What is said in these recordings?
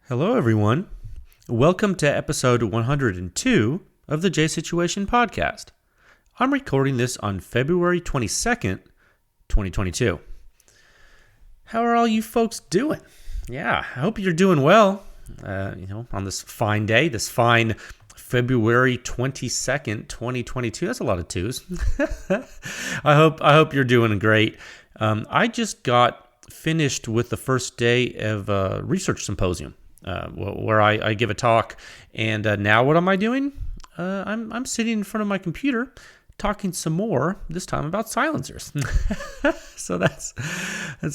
Hello, everyone. Welcome to episode 102 of the J Situation Podcast. I'm recording this on February 22nd, 2022. How are all you folks doing? Yeah, I hope you're doing well. On this fine day, this fine February 22nd, 2022. That's a lot of twos. I hope you're doing great. I just got finished with the first day of a research symposium. Where I give a talk, and now what am I doing? I'm sitting in front of my computer talking some more, this time about silencers. So that's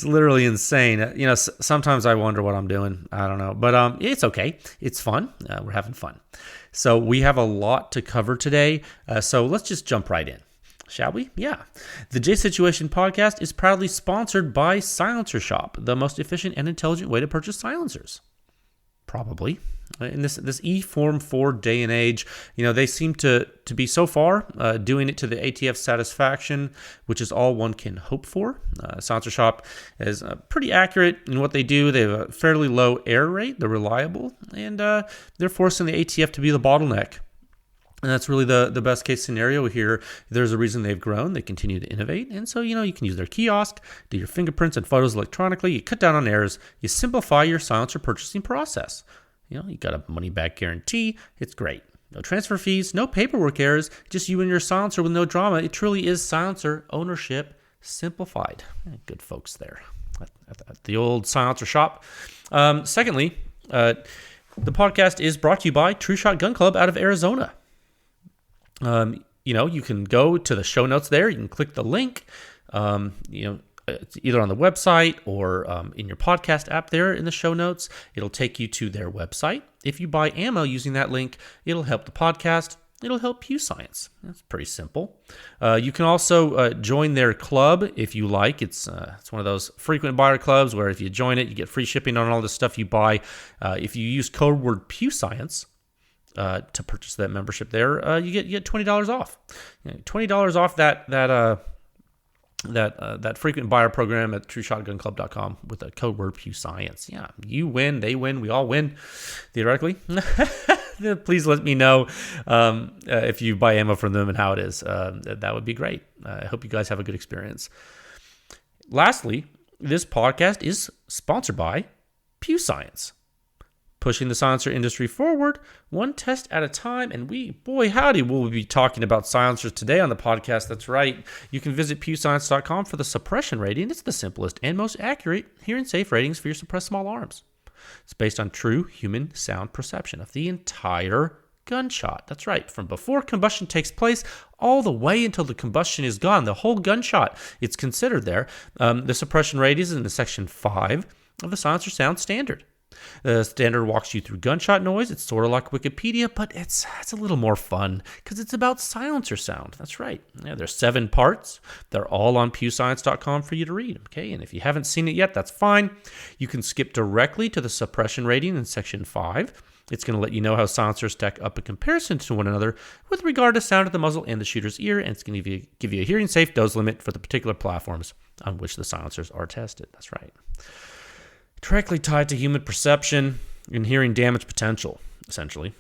literally insane. Sometimes I wonder what I'm doing. I don't know, but it's okay. It's fun. We're having fun. So we have a lot to cover today. So let's just jump right in. Shall we? Yeah. The J Situation Podcast is proudly sponsored by Silencer Shop, the most efficient and intelligent way to purchase silencers. Probably. In this E-Form 4 day and age, they seem to be so far doing it to the ATF satisfaction, which is all one can hope for. Silencer Shop is pretty accurate in what they do. They have a fairly low error rate. They're reliable, and they're forcing the ATF to be the bottleneck. And that's really the best case scenario here. There's a reason they've grown. They continue to innovate. And so, you can use their kiosk, do your fingerprints and photos electronically. You cut down on errors. You simplify your silencer purchasing process. You got a money-back guarantee. It's great. No transfer fees, no paperwork errors, just you and your silencer with no drama. It truly is silencer ownership simplified. Good folks there at the old Silencer Shop. Secondly, the podcast is brought to you by True Shot Gun Club out of Arizona. You can go to the show notes there. You can click the link, it's either on the website or in your podcast app there in the show notes. It'll take you to their website. If you buy ammo using that link, it'll help the podcast. It'll help PEW Science. That's pretty simple. You can also join their club if you like. It's one of those frequent buyer clubs where if you join it, you get free shipping on all the stuff you buy. If you use code word PEW Science, to purchase that membership there, you get $20 off. $20 off that frequent buyer program at TrueShotGunClub.com with the code word PEW Science. Yeah, you win, they win, we all win, theoretically. Please let me know if you buy ammo from them and how it is. That would be great. I hope you guys have a good experience. Lastly, this podcast is sponsored by PEW Science. Pushing the silencer industry forward, one test at a time, and we'll be talking about silencers today on the podcast. That's right. You can visit PewScience.com for the suppression rating. It's the simplest and most accurate hearing-safe ratings for your suppressed small arms. It's based on true human sound perception of the entire gunshot. That's right. From before combustion takes place all the way until the combustion is gone. The whole gunshot, it's considered there. The suppression rate is in the Section 5 of the Silencer Sound Standard. The standard walks you through gunshot noise. It's sort of like Wikipedia, but it's a little more fun because it's about silencer sound. That's right. Yeah, there's 7 parts. They're all on PewScience.com for you to read. Okay, and if you haven't seen it yet, that's fine. You can skip directly to the suppression rating in Section 5. It's going to let you know how silencers stack up in comparison to one another with regard to sound at the muzzle and the shooter's ear, and it's going to give you a hearing-safe dose limit for the particular platforms on which the silencers are tested. That's right. Directly tied to human perception and hearing damage potential, essentially.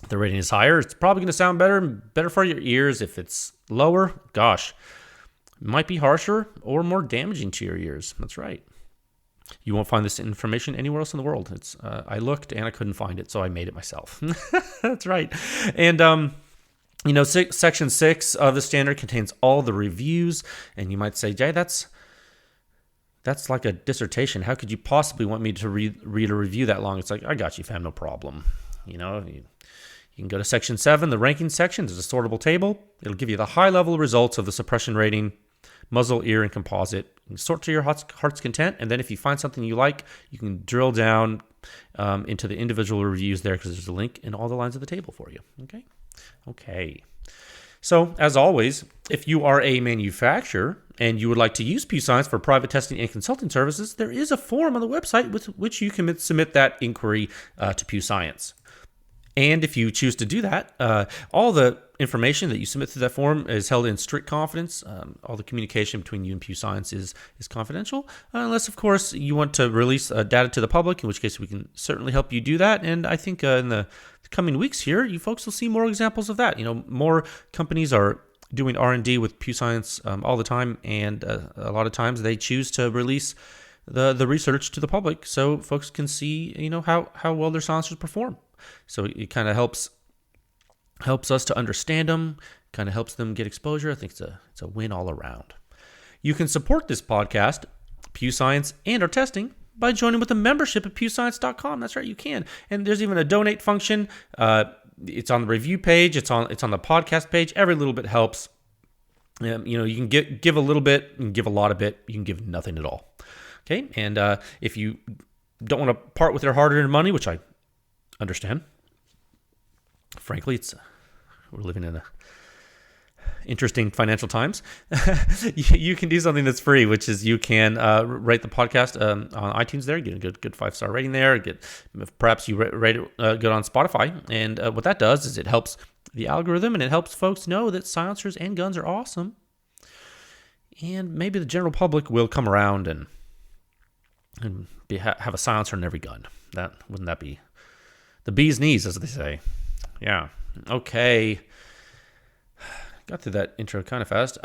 If the rating is higher, it's probably going to sound better for your ears. If it's lower, it might be harsher or more damaging to your ears. That's right. You won't find this information anywhere else in the world. I looked and I couldn't find it, so I made it myself. That's right. And Section 6 of the standard contains all the reviews, and you might say, Jay, that's like a dissertation. How could you possibly want me to read a review that long? It's like, I got you, fam, no problem. You can go to Section 7, the ranking section. There's a sortable table. It'll give you the high-level results of the suppression rating, muzzle, ear, and composite. You can sort to your heart's content, and then if you find something you like, you can drill down into the individual reviews there because there's a link in all the lines of the table for you. Okay. So, as always, if you are a manufacturer and you would like to use PEW Science for private testing and consulting services, there is a form on the website with which you can submit that inquiry to PEW Science. And if you choose to do that, all the information that you submit through that form is held in strict confidence. All the communication between you and PEW Science is confidential, unless, of course, you want to release data to the public, in which case we can certainly help you do that. And I think in the coming weeks here, you folks will see more examples of that. More companies are doing R&D with PEW Science all the time, and a lot of times they choose to release the research to the public so folks can see how well their silencers perform. So it kind of helps us to understand them, kind of helps them get exposure. I think it's a win all around. You can support this podcast, PEW Science, and our testing by joining with a membership at pewscience.com. That's right, you can. And there's even a donate function. It's on the review page. It's on the podcast page. Every little bit helps. You can give a little bit, you can give a lot of it, you can give nothing at all. Okay, and if you don't want to part with your hard-earned money, which I understand. Frankly, we're living in interesting financial times. You can do something that's free, which is you can rate the podcast on iTunes. There, get a good 5-star rating there. Perhaps you rate it good on Spotify, and what that does is it helps the algorithm, and it helps folks know that silencers and guns are awesome. And maybe the general public will come around and have a silencer in every gun. Wouldn't that be the bee's knees, as they say? Yeah. Okay. Got through that intro kind of fast.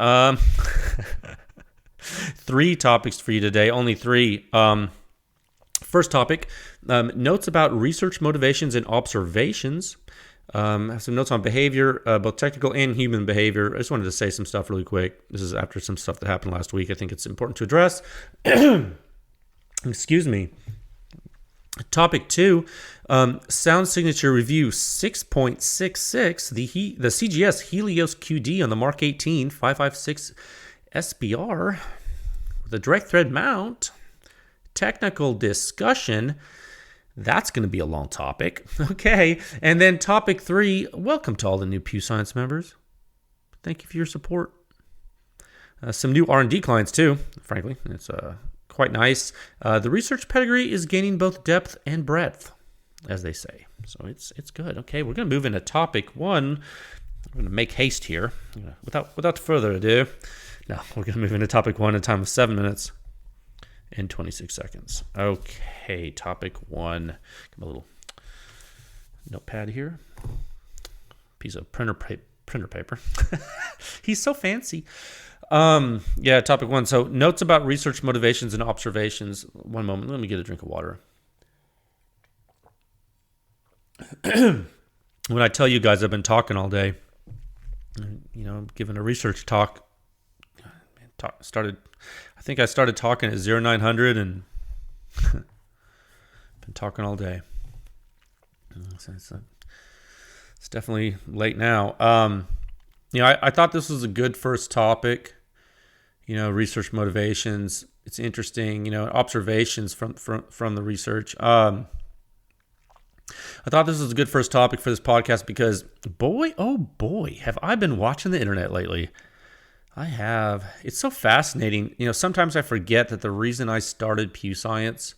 3 topics for you today. Only 3. First topic, notes about research motivations and observations. Have some notes on behavior, both technical and human behavior. I just wanted to say some stuff really quick. This is after some stuff that happened last week. I think it's important to address. Excuse me. Topic 2, sound signature review 6.66, the CGS Helios QD on the MK18 5.56 SBR with a direct thread mount. Technical discussion. That's going to be a long topic. Okay. And then topic 3, welcome to all the new PEW Science members. Thank you for your support. Some new R&D clients too, frankly. It's quite nice. The research pedigree is gaining both depth and breadth, as they say. So it's good. Okay, we're going to move into topic 1. I'm going to make haste here. Without further ado, no, we're going to move into topic 1 in a time of 7 minutes and 26 seconds. Okay, topic 1. Got my little notepad here. Piece of printer paper. He's so fancy. Topic 1. So notes about research motivations and observations. One moment. Let me get a drink of water. When I tell you guys I've been talking all day, giving a research talk, I think I started talking at 0900 and been talking all day. It's definitely late now. I thought this was a good first topic. Research motivations. It's interesting. Observations from the research. I thought this was a good first topic for this podcast because, boy, oh boy, have I been watching the internet lately. I have. It's so fascinating. Sometimes I forget that the reason I started PEW Science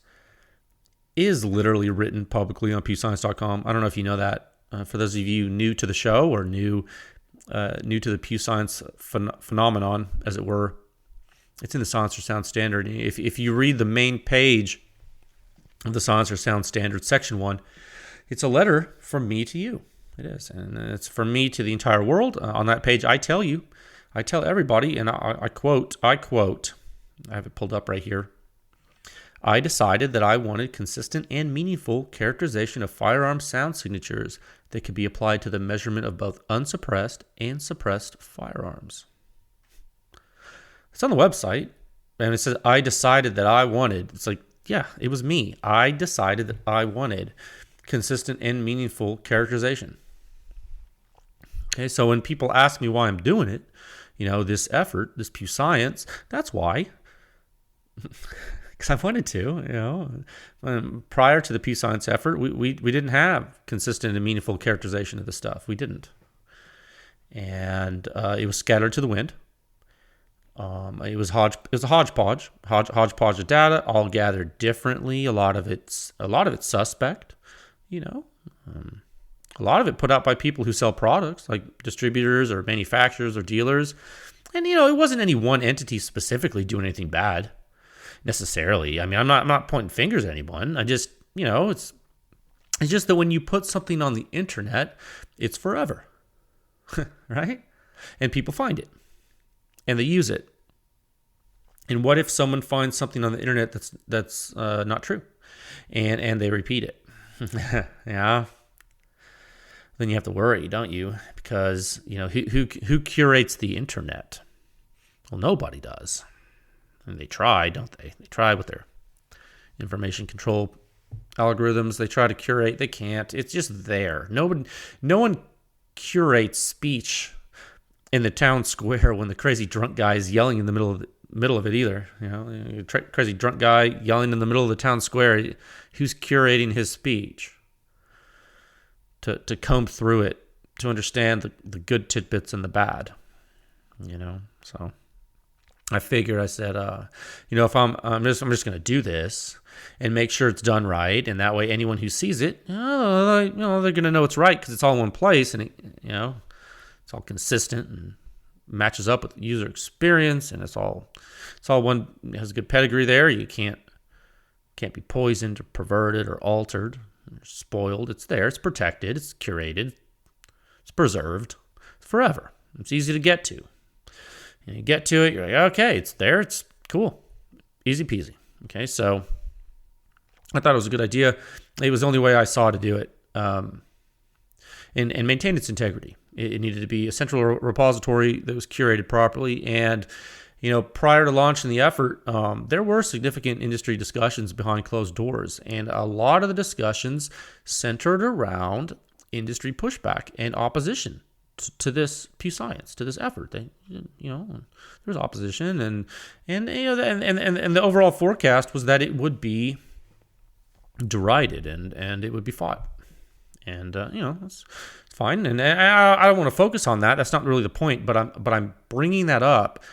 is literally written publicly on pewscience.com. I don't know if you know that. For those of you new to the show or new to the PEW Science phenomenon, as it were, it's in the Silencer Sound Standard. If you read the main page of the Silencer Sound Standard, section 1, it's a letter from me to you. It is, and it's from me to the entire world. On that page, I tell everybody, and I quote, I have it pulled up right here. I decided that I wanted consistent and meaningful characterization of firearm sound signatures that could be applied to the measurement of both unsuppressed and suppressed firearms. It's on the website, and it says, I decided that I wanted. It's like, yeah, it was me. I decided that I wanted consistent and meaningful characterization. Okay, so when people ask me why I'm doing it, this effort, this PEW Science, that's why. Because I wanted to, prior to the PEW Science effort, we didn't have consistent and meaningful characterization of the stuff. We didn't. And it was scattered to the wind. It was a hodgepodge of data, all gathered differently. A lot of it's suspect, A lot of it put out by people who sell products, like distributors or manufacturers or dealers. And, it wasn't any one entity specifically doing anything bad necessarily. I mean, I'm not pointing fingers at anyone. I just, it's just that when you put something on the internet, it's forever, right? And people find it and they use it. And what if someone finds something on the internet that's not true, and they repeat it? Yeah. Then you have to worry, don't you? Because who curates the internet? Well, nobody does. And they try, don't they? They try with their information control algorithms. They try to curate. They can't. It's just there. No one curates speech in the town square when the crazy drunk guy is yelling in the middle of it either. Crazy drunk guy yelling in the middle of the town square. Who's curating his speech? To comb through it, to understand the good tidbits and the bad, So I figured, I said, if I'm just going to do this and make sure it's done right, and that way anyone who sees it, they're going to know it's right because it's all in one place, and it's all consistent and matches up with user experience, and it's all one. It has a good pedigree there. You can't be poisoned or perverted or altered. Spoiled. It's there. It's protected. It's curated. It's preserved. It's forever. It's easy to get to. And you get to it, you're like, okay, it's there. It's cool. Easy peasy. Okay, so I thought it was a good idea. It was the only way I saw to do it, and maintain its integrity. It needed to be a central repository that was curated properly. And prior to launching the effort, there were significant industry discussions behind closed doors, and a lot of the discussions centered around industry pushback and opposition to this PEW Science, to this effort. There was opposition, and the overall forecast was that it would be derided and it would be fought, and that's fine. And I don't want to focus on that. That's not really the point. But I'm bringing that up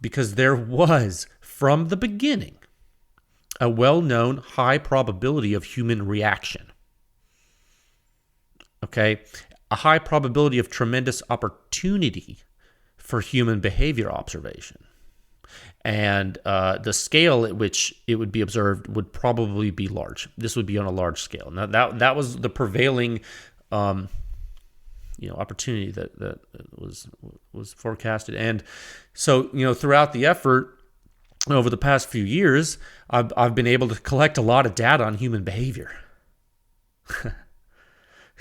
because there was, from the beginning, a well-known high probability of human reaction. Okay? A high probability of tremendous opportunity for human behavior observation. And the scale at which it would be observed would probably be large. This would be on a large scale. Now, that was the prevailing opportunity that was forecasted. And so, throughout the effort over the past few years, I've been able to collect a lot of data on human behavior.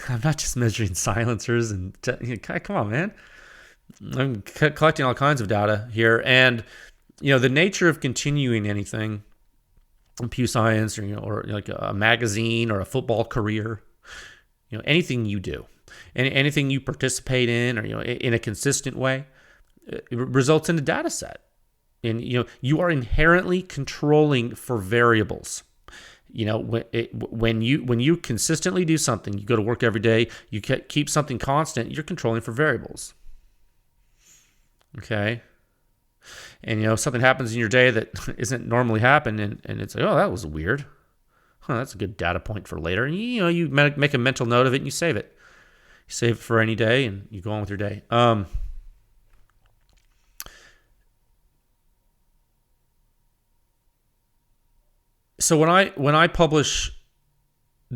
I'm not just measuring silencers and come on, man. I'm collecting all kinds of data here, and the nature of continuing anything in PEW Science, or like a magazine or a football career, anything you do. Anything you participate in, or in a consistent way, it results in a data set. And you are inherently controlling for variables. When you consistently do something, you go to work every day, you keep something constant, you're controlling for variables. Okay? And something happens in your day that isn't normally happening, and it's like, oh, that was weird. That's a good data point for later. And you make a mental note of it and you save it. You save it for any day, and you go on with your day. So when I publish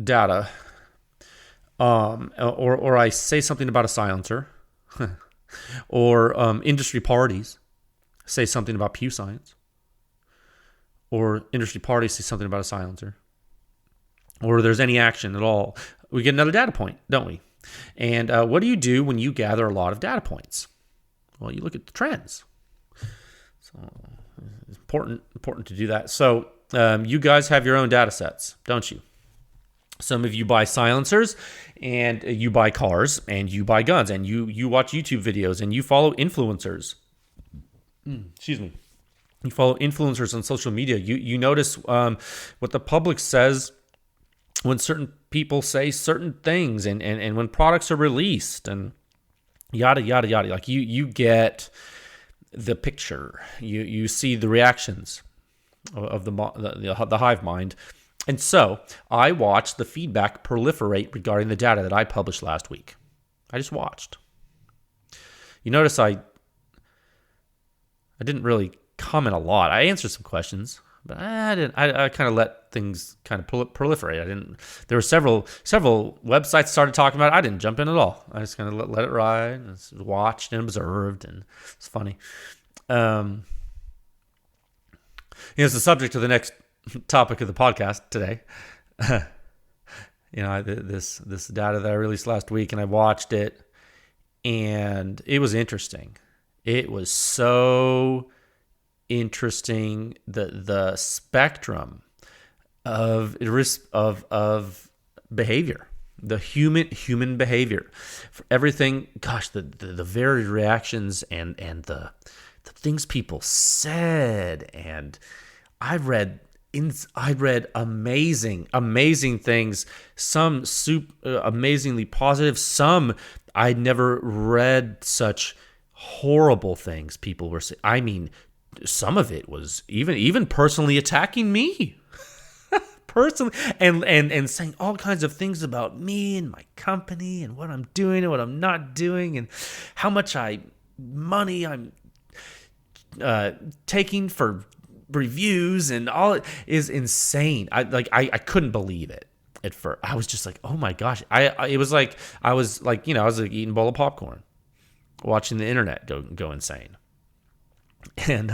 data, or I say something about a silencer, or industry parties say something about PEW Science, or industry parties say something about a silencer, or there's any action at all, we get another data point, don't we? And what do you do when you gather a lot of data points? Well, you look at the trends. So it's important to do that. So you guys have your own data sets, don't you? Some of you buy silencers, and you buy cars, and you buy guns, and you watch YouTube videos, and you follow influencers. Excuse me. You follow influencers on social media. You notice what the public says when certain people say certain things, and when products are released, and yada yada yada. Like you get the picture. You see the reactions of the hive mind, And so I watched the feedback proliferate regarding the data that I published last week. I just watched. You notice I didn't really comment a lot. I answered some questions, but I didn't. I kind of let things kind of proliferate. I didn't. There were several websites started talking about it. I didn't jump in at all. I just kind of let it ride, and watched and observed, and it's funny. It's the subject of the next topic of the podcast today. This data that I released last week, and I watched it, and it was interesting. It was so interesting, the spectrum of behavior, the human behavior, for everything. Gosh, the varied reactions and the things people said, and I read amazing things. Some amazingly positive. Some I'd never read such horrible things people were saying. I mean, some of it was even personally attacking me. Personally, and saying all kinds of things about me and my company and what I'm doing and what I'm not doing and how much money I'm taking for reviews, and all it is insane. I couldn't believe it at first. I was just like, oh my gosh. I was like eating a bowl of popcorn, watching the internet go insane. And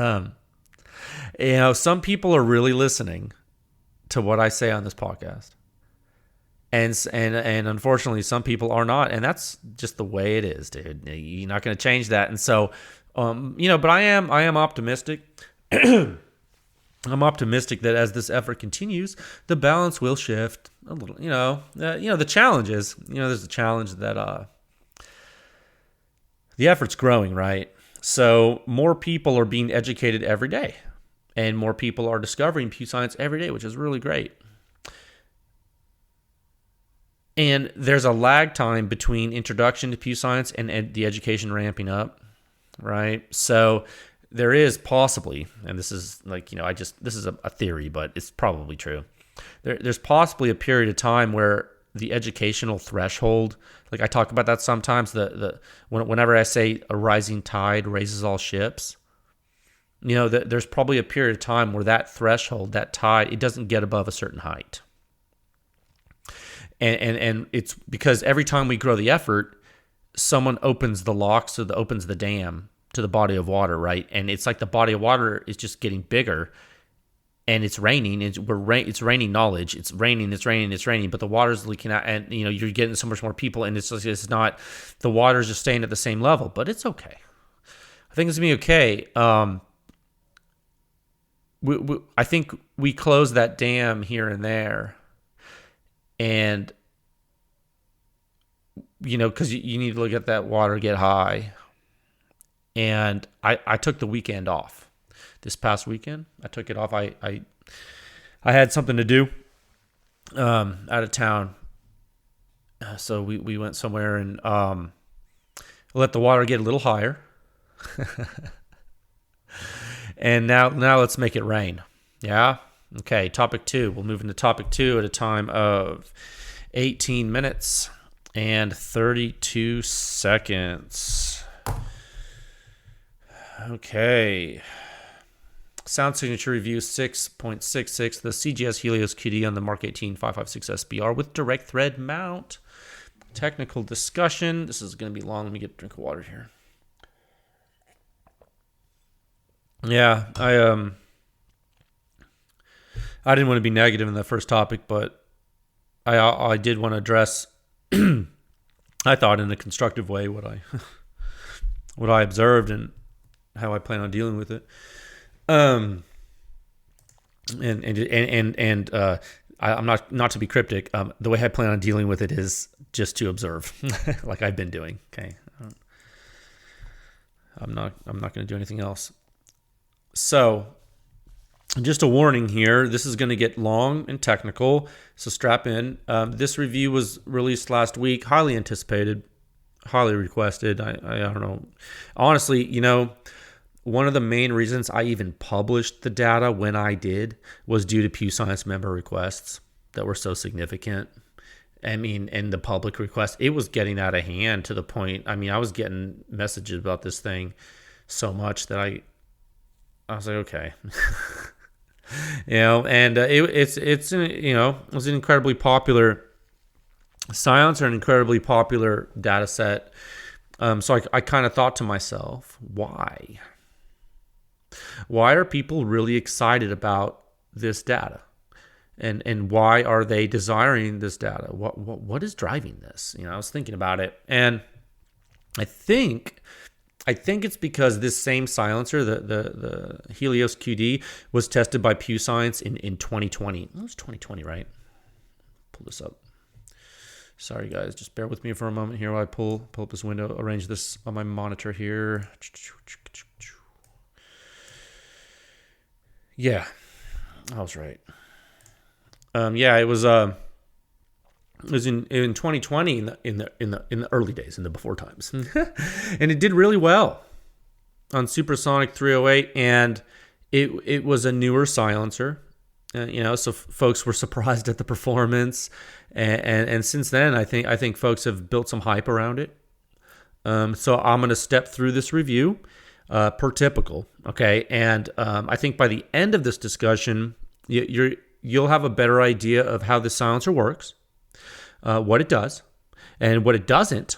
some people are really listening to what I say on this podcast, and unfortunately some people are not, and that's just the way it is, dude. You're not going to change that. And so but I am optimistic. I'm optimistic that as this effort continues, the balance will shift a little. The challenge is, there's a challenge that the effort's growing, right? So more people are being educated every day, and more people are discovering PEW Science every day, which is really great. And there's a lag time between introduction to PEW Science and the education ramping up, right? So there is possibly, and this is this is a theory, but it's probably true. There's possibly a period of time where the educational threshold, like I talk about that sometimes, whenever I say a rising tide raises all ships, there's probably a period of time where that threshold, that tide, it doesn't get above a certain height. And it's because every time we grow the effort, someone opens the locks, or opens the dam to the body of water, right? And it's like the body of water is just getting bigger, and it's raining. It's raining knowledge. It's raining. But the water's leaking out, and you're getting so much more people, and it's not, the water's just staying at the same level. But it's okay. I think it's gonna be okay. I think we close that dam here and there, and because you need to look at that water get high. And I took the weekend off. This past weekend, I took it off. I had something to do out of town. So we went somewhere and let the water get a little higher. And now let's make it rain. Yeah? Okay, topic 2. We'll move into topic 2 at a time of 18 minutes and 32 seconds. Okay. Sound signature review 6.66, the CGS Helios QD on the MK18 5.56 SBR with direct thread mount. Technical discussion. This is going to be long. Let me get a drink of water here. Yeah, I didn't want to be negative in the first topic, but I did want to address, I thought in a constructive way, what I observed and how I plan on dealing with it. I'm not to be cryptic. The way I plan on dealing with it is just to observe, like I've been doing. Okay, I'm not going to do anything else. So, just a warning here. This is going to get long and technical, so strap in. This review was released last week, highly anticipated, highly requested. I don't know. Honestly, one of the main reasons I even published the data when I did was due to PEW Science member requests that were so significant. I mean, and the public request, it was getting out of hand to the point. I mean, I was getting messages about this thing so much that I was like, okay, and it's it was an incredibly popular silencer, an incredibly popular data set. So I kind of thought to myself, why are people really excited about this data? And why are they desiring this data? What is driving this? I was thinking about it, and I think it's because this same silencer, the Helios QD, was tested by PEW Science in 2020. It was 2020, right? Pull this up. Sorry, guys. Just bear with me for a moment here while I pull up this window, arrange this on my monitor here. Yeah, I was right. It was in 2020 in the early days, in the before times, and it did really well on Supersonic 308, and it was a newer silencer, so folks were surprised at the performance, and since then I think folks have built some hype around it. So I'm going to step through this review per typical, okay, and I think by the end of this discussion, you'll have a better idea of how the silencer works, what it does, and what it doesn't,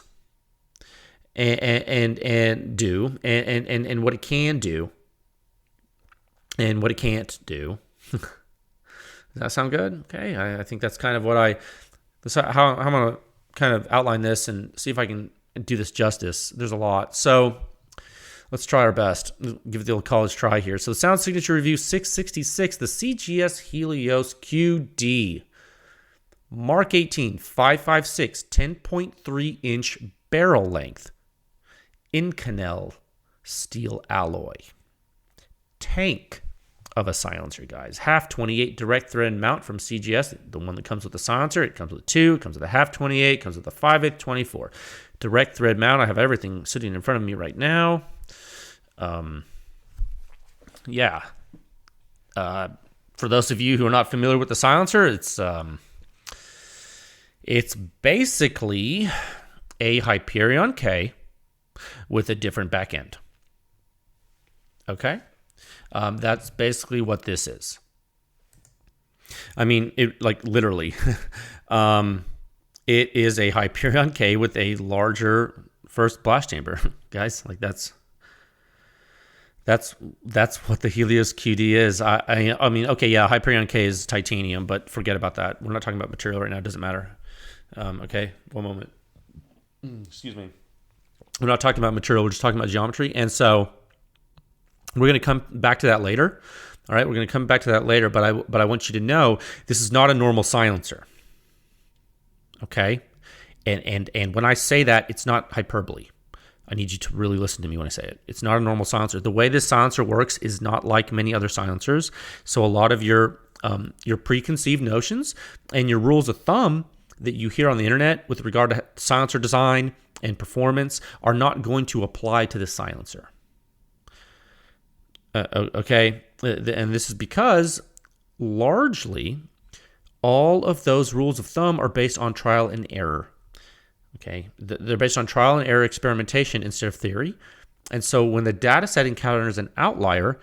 and do, and what it can do, and what it can't do. Does that sound good? Okay, I think that's kind of how I'm going to kind of outline this and see if I can do this justice. There's a lot, so let's try our best. Give it the old college try here. So the sound signature review 666, the CGS Helios QD. Mark 18, 5.56, 10.3 inch barrel length. Inconel steel alloy. Tank of a silencer, guys. Half 28 direct thread mount from CGS, the one that comes with the silencer. It comes with 2, it comes with a half 28, it comes with a 5/8 24. Direct thread mount. I have everything sitting in front of me right now. For those of you who are not familiar with the silencer, it's basically a Hyperion K with a different back end. Okay? That's basically what this is. I mean, literally. It is a Hyperion K with a larger first blast chamber. Guys, that's what the Helios QD is. I mean, okay, yeah, Hyperion K is titanium, but forget about that. We're not talking about material right now. It doesn't matter. Okay, one moment. Excuse me. We're not talking about material. We're just talking about geometry. And so we're going to come back to that later. All right, we're going to come back to that later, but I want you to know this is not a normal silencer. Okay? And when I say that, it's not hyperbole. I need you to really listen to me when I say it. It's not a normal silencer. The way this silencer works is not like many other silencers. So a lot of your preconceived notions and your rules of thumb that you hear on the internet with regard to silencer design and performance are not going to apply to this silencer. Okay? And this is because largely all of those rules of thumb are based on trial and error. Okay, they're based on trial and error experimentation instead of theory. And so when the data set encounters an outlier,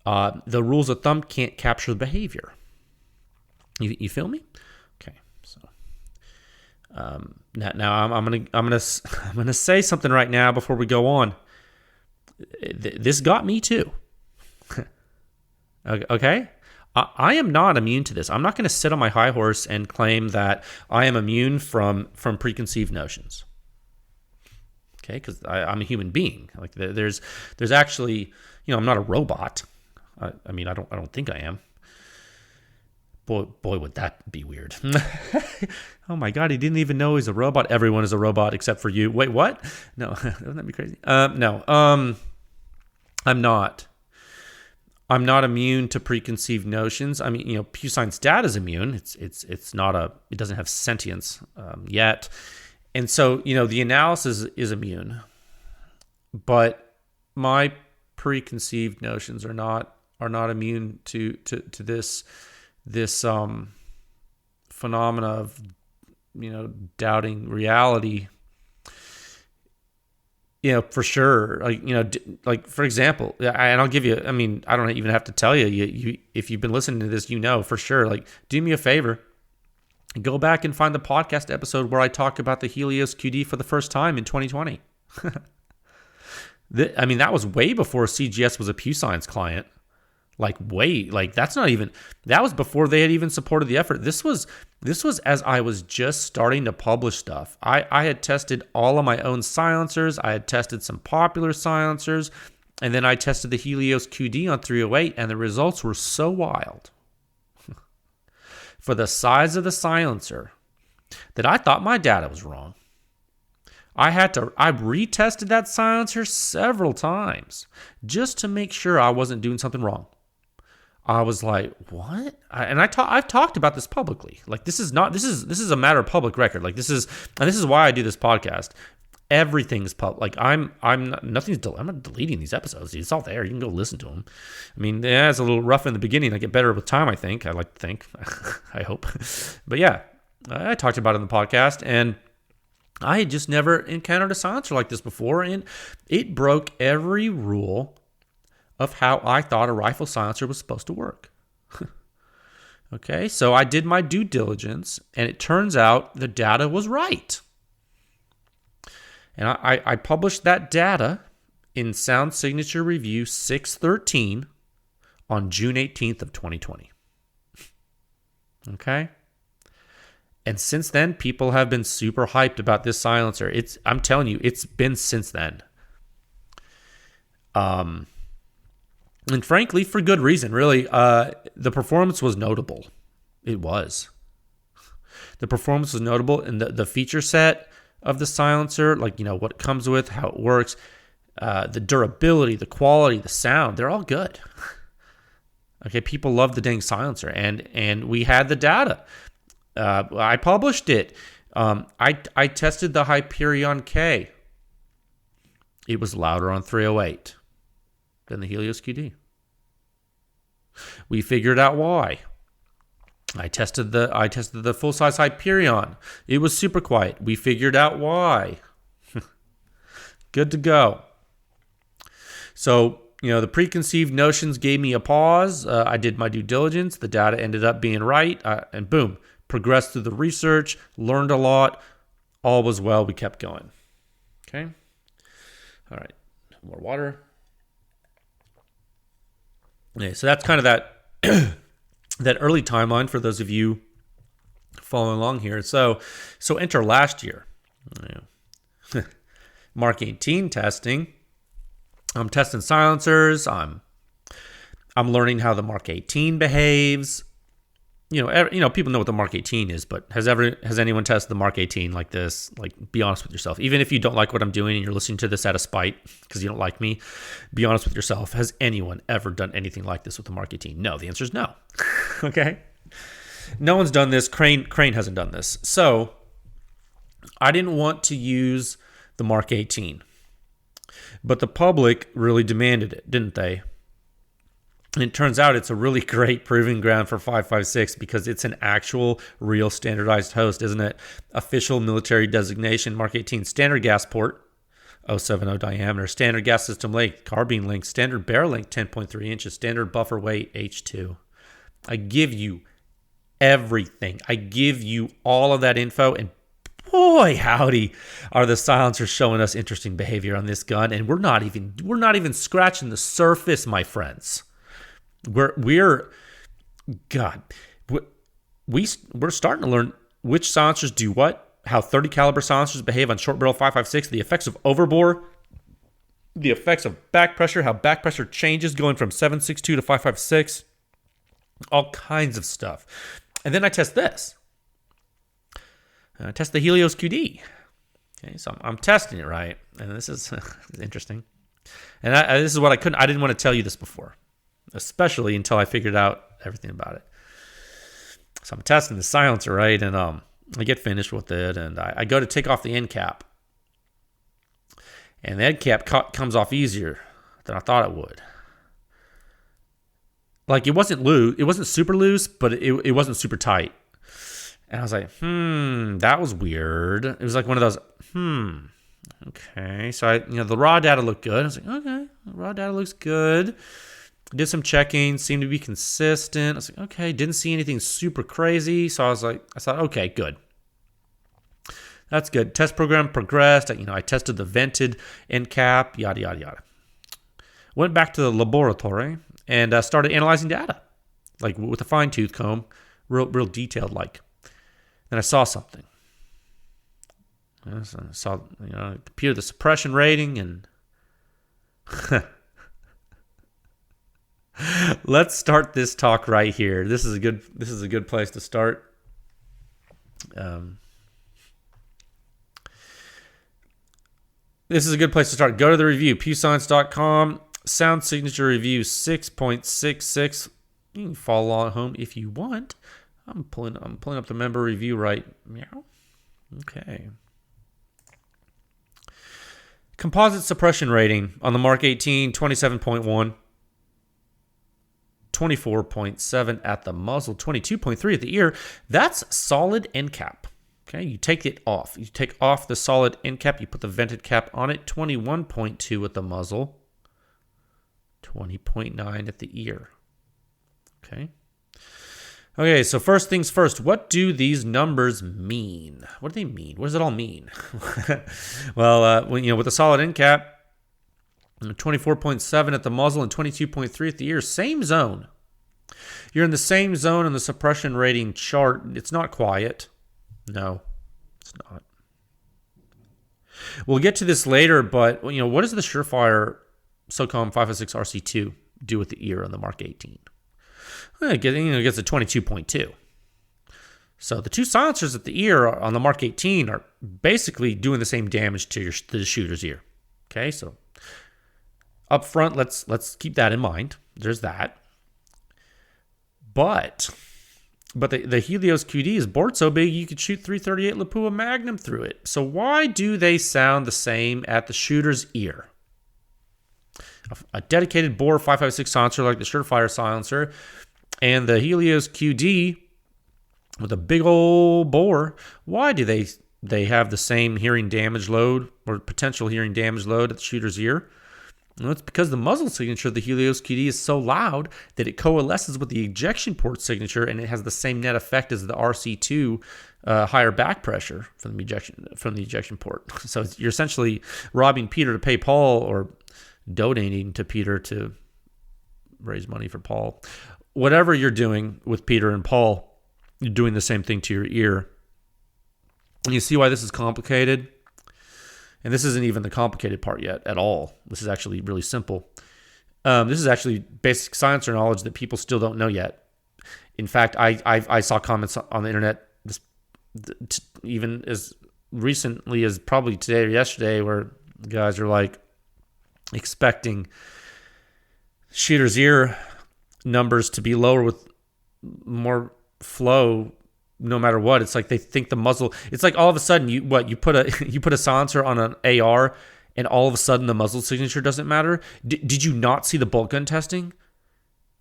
the rules of thumb can't capture the behavior. You feel me? Okay, so now I'm gonna say something right now before we go on. This got me too. Okay. I am not immune to this. I'm not going to sit on my high horse and claim that I am immune from preconceived notions. Okay, because I'm a human being. Like there's actually, I'm not a robot. I mean, I don't think I am. Boy, would that be weird. Oh my God, he didn't even know he's a robot. Everyone is a robot except for you. Wait, what? No, wouldn't that be crazy? No, I'm not. I'm not immune to preconceived notions. I mean, PEW Science data is immune. It's not it doesn't have sentience yet. And so, the analysis is immune. But my preconceived notions are not immune to this phenomena of doubting reality. For sure. Like for example, and I'll give you. I mean, I don't even have to tell you. You if you've been listening to this, for sure. Like, do me a favor. Go back and find the podcast episode where I talk about the Helios QD for the first time in 2020. That was way before CGS was a PEW Science client. That was before they had even supported the effort. This was as I was just starting to publish stuff. I had tested all of my own silencers. I had tested some popular silencers, and then I tested the Helios QD on 308, and the results were so wild for the size of the silencer that I thought my data was wrong. I retested that silencer several times just to make sure I wasn't doing something wrong. I was like, what? I've talked about this publicly. Like, this is a matter of public record. Like, this is why I do this podcast. Everything's public. Like, I'm not deleting these episodes. It's all there. You can go listen to them. I mean, yeah, it's a little rough in the beginning. I get better with time, I think. I like to think. I hope. But yeah, I talked about it in the podcast, and I had just never encountered a silencer like this before, and it broke every rule of how I thought a rifle silencer was supposed to work. Okay, so I did my due diligence, and it turns out the data was right. And I published that data in Sound Signature Review 613 on June 18th of 2020. Okay? And since then, people have been super hyped about this silencer. I'm telling you, it's been since then. And frankly, for good reason, really. The performance was notable. It was. The performance was notable, and the feature set of the silencer, like, what it comes with, how it works, the durability, the quality, the sound, they're all good. Okay, people love the dang silencer, and we had the data. I published it. I tested the Hyperion K. It was louder on 308 than the Helios QD. We figured out why. I tested the full-size Hyperion. It was super quiet. We figured out why. Good to go. So, the preconceived notions gave me a pause. I did my due diligence. The data ended up being right. And boom, progressed through the research, learned a lot. All was well. We kept going. Okay. All right. More water. Okay, so that's kind of that that early timeline for those of you following along here. So enter last year. Mark 18 testing. I'm testing silencers. I'm learning how the Mark 18 behaves. People know what the Mark 18 is, but has anyone tested the Mark 18 like this? Like, be honest with yourself. Even if you don't like what I'm doing and you're listening to this out of spite because you don't like me, be honest with yourself. Has anyone ever done anything like this with the Mark 18? No, the answer is no. Okay? No one's done this. Crane hasn't done this. So I didn't want to use the Mark 18, but the public really demanded it, didn't they? And it turns out it's a really great proving ground for 5.56 because it's an actual, real standardized host, isn't it? Official military designation, Mark 18, standard gas port, 070 diameter, standard gas system length, carbine length, standard barrel length, 10.3 inches, standard buffer weight, H2. I give you everything. I give you all of that info, and boy, howdy, are the silencers showing us interesting behavior on this gun, and we're not even scratching the surface, my friends. We're starting to learn which silencers do what, how 30 caliber silencers behave on short barrel 5.56, the effects of overbore, the effects of back pressure, how back pressure changes going from 7.62 to 5.56, all kinds of stuff. And then I test this. I test the Helios QD. Okay, so I'm testing it, right? And this is interesting. And this is what I didn't want to tell you this before, especially until I figured out everything about it. So I'm testing the silencer, right? And I get finished with it, and I go to take off the end cap. And the end cap comes off easier than I thought it would. Like, it wasn't loose. It wasn't super loose, but it wasn't super tight. And I was like, that was weird. It was like one of those, okay. So the raw data looked good. I was like, okay, the raw data looks good. Did some checking, seemed to be consistent. I was like, okay, didn't see anything super crazy. So I thought, okay, good. That's good. Test program progressed. I tested the vented end cap, yada, yada, yada. Went back to the laboratory and started analyzing data, like with a fine-tooth comb, real detailed like. Then I saw something. I saw, computed the suppression rating and let's start this talk right here. This is a good place to start. This is a good place to start. Go to the review, pewscience.com. Sound signature review 6.66. You can follow along home if you want. I'm pulling up the member review right now. Okay. Composite suppression rating on the Mark 18, 27.1. 24.7 at the muzzle, 22.3 at the ear. That's solid end cap. Okay, you take it off. You take off the solid end cap. You put the vented cap on it. 21.2 at the muzzle. 20.9 at the ear. Okay. Okay, so first things first. What do these numbers mean? What do they mean? What does it all mean? Well, with a solid end cap, 24.7 at the muzzle and 22.3 at the ear, same zone. You're in the same zone in the suppression rating chart. It's not quiet. No, it's not. We'll get to this later, but what does the Surefire SOCOM 5.56 RC2 do with the ear on the Mark 18? Well, it gets a 22.2. So the two silencers at the ear on the Mark 18 are basically doing the same damage to the shooter's ear. Okay, so up front, let's keep that in mind. There's that. But the Helios QD is bored so big you could shoot 338 Lapua Magnum through it. So why do they sound the same at the shooter's ear? A dedicated bore 5.56 silencer like the Surefire silencer and the Helios QD with a big old bore, why do they have the same hearing damage load or potential hearing damage load at the shooter's ear? Well, it's because the muzzle signature of the Helios QD is so loud that it coalesces with the ejection port signature, and it has the same net effect as the RC2 higher back pressure from the ejection port. So you're essentially robbing Peter to pay Paul, or donating to Peter to raise money for Paul. Whatever you're doing with Peter and Paul, you're doing the same thing to your ear. And you see why this is complicated? And this isn't even the complicated part yet at all. This is actually really simple. This is actually basic silencer knowledge that people still don't know yet. In fact, I saw comments on the internet even as recently as probably today or yesterday where guys are like expecting shooter's ear numbers to be lower with more flow no matter what. It's like they think the muzzle, it's like all of a sudden you put a silencer on an AR and all of a sudden the muzzle signature doesn't matter. Did you not see the bolt gun testing?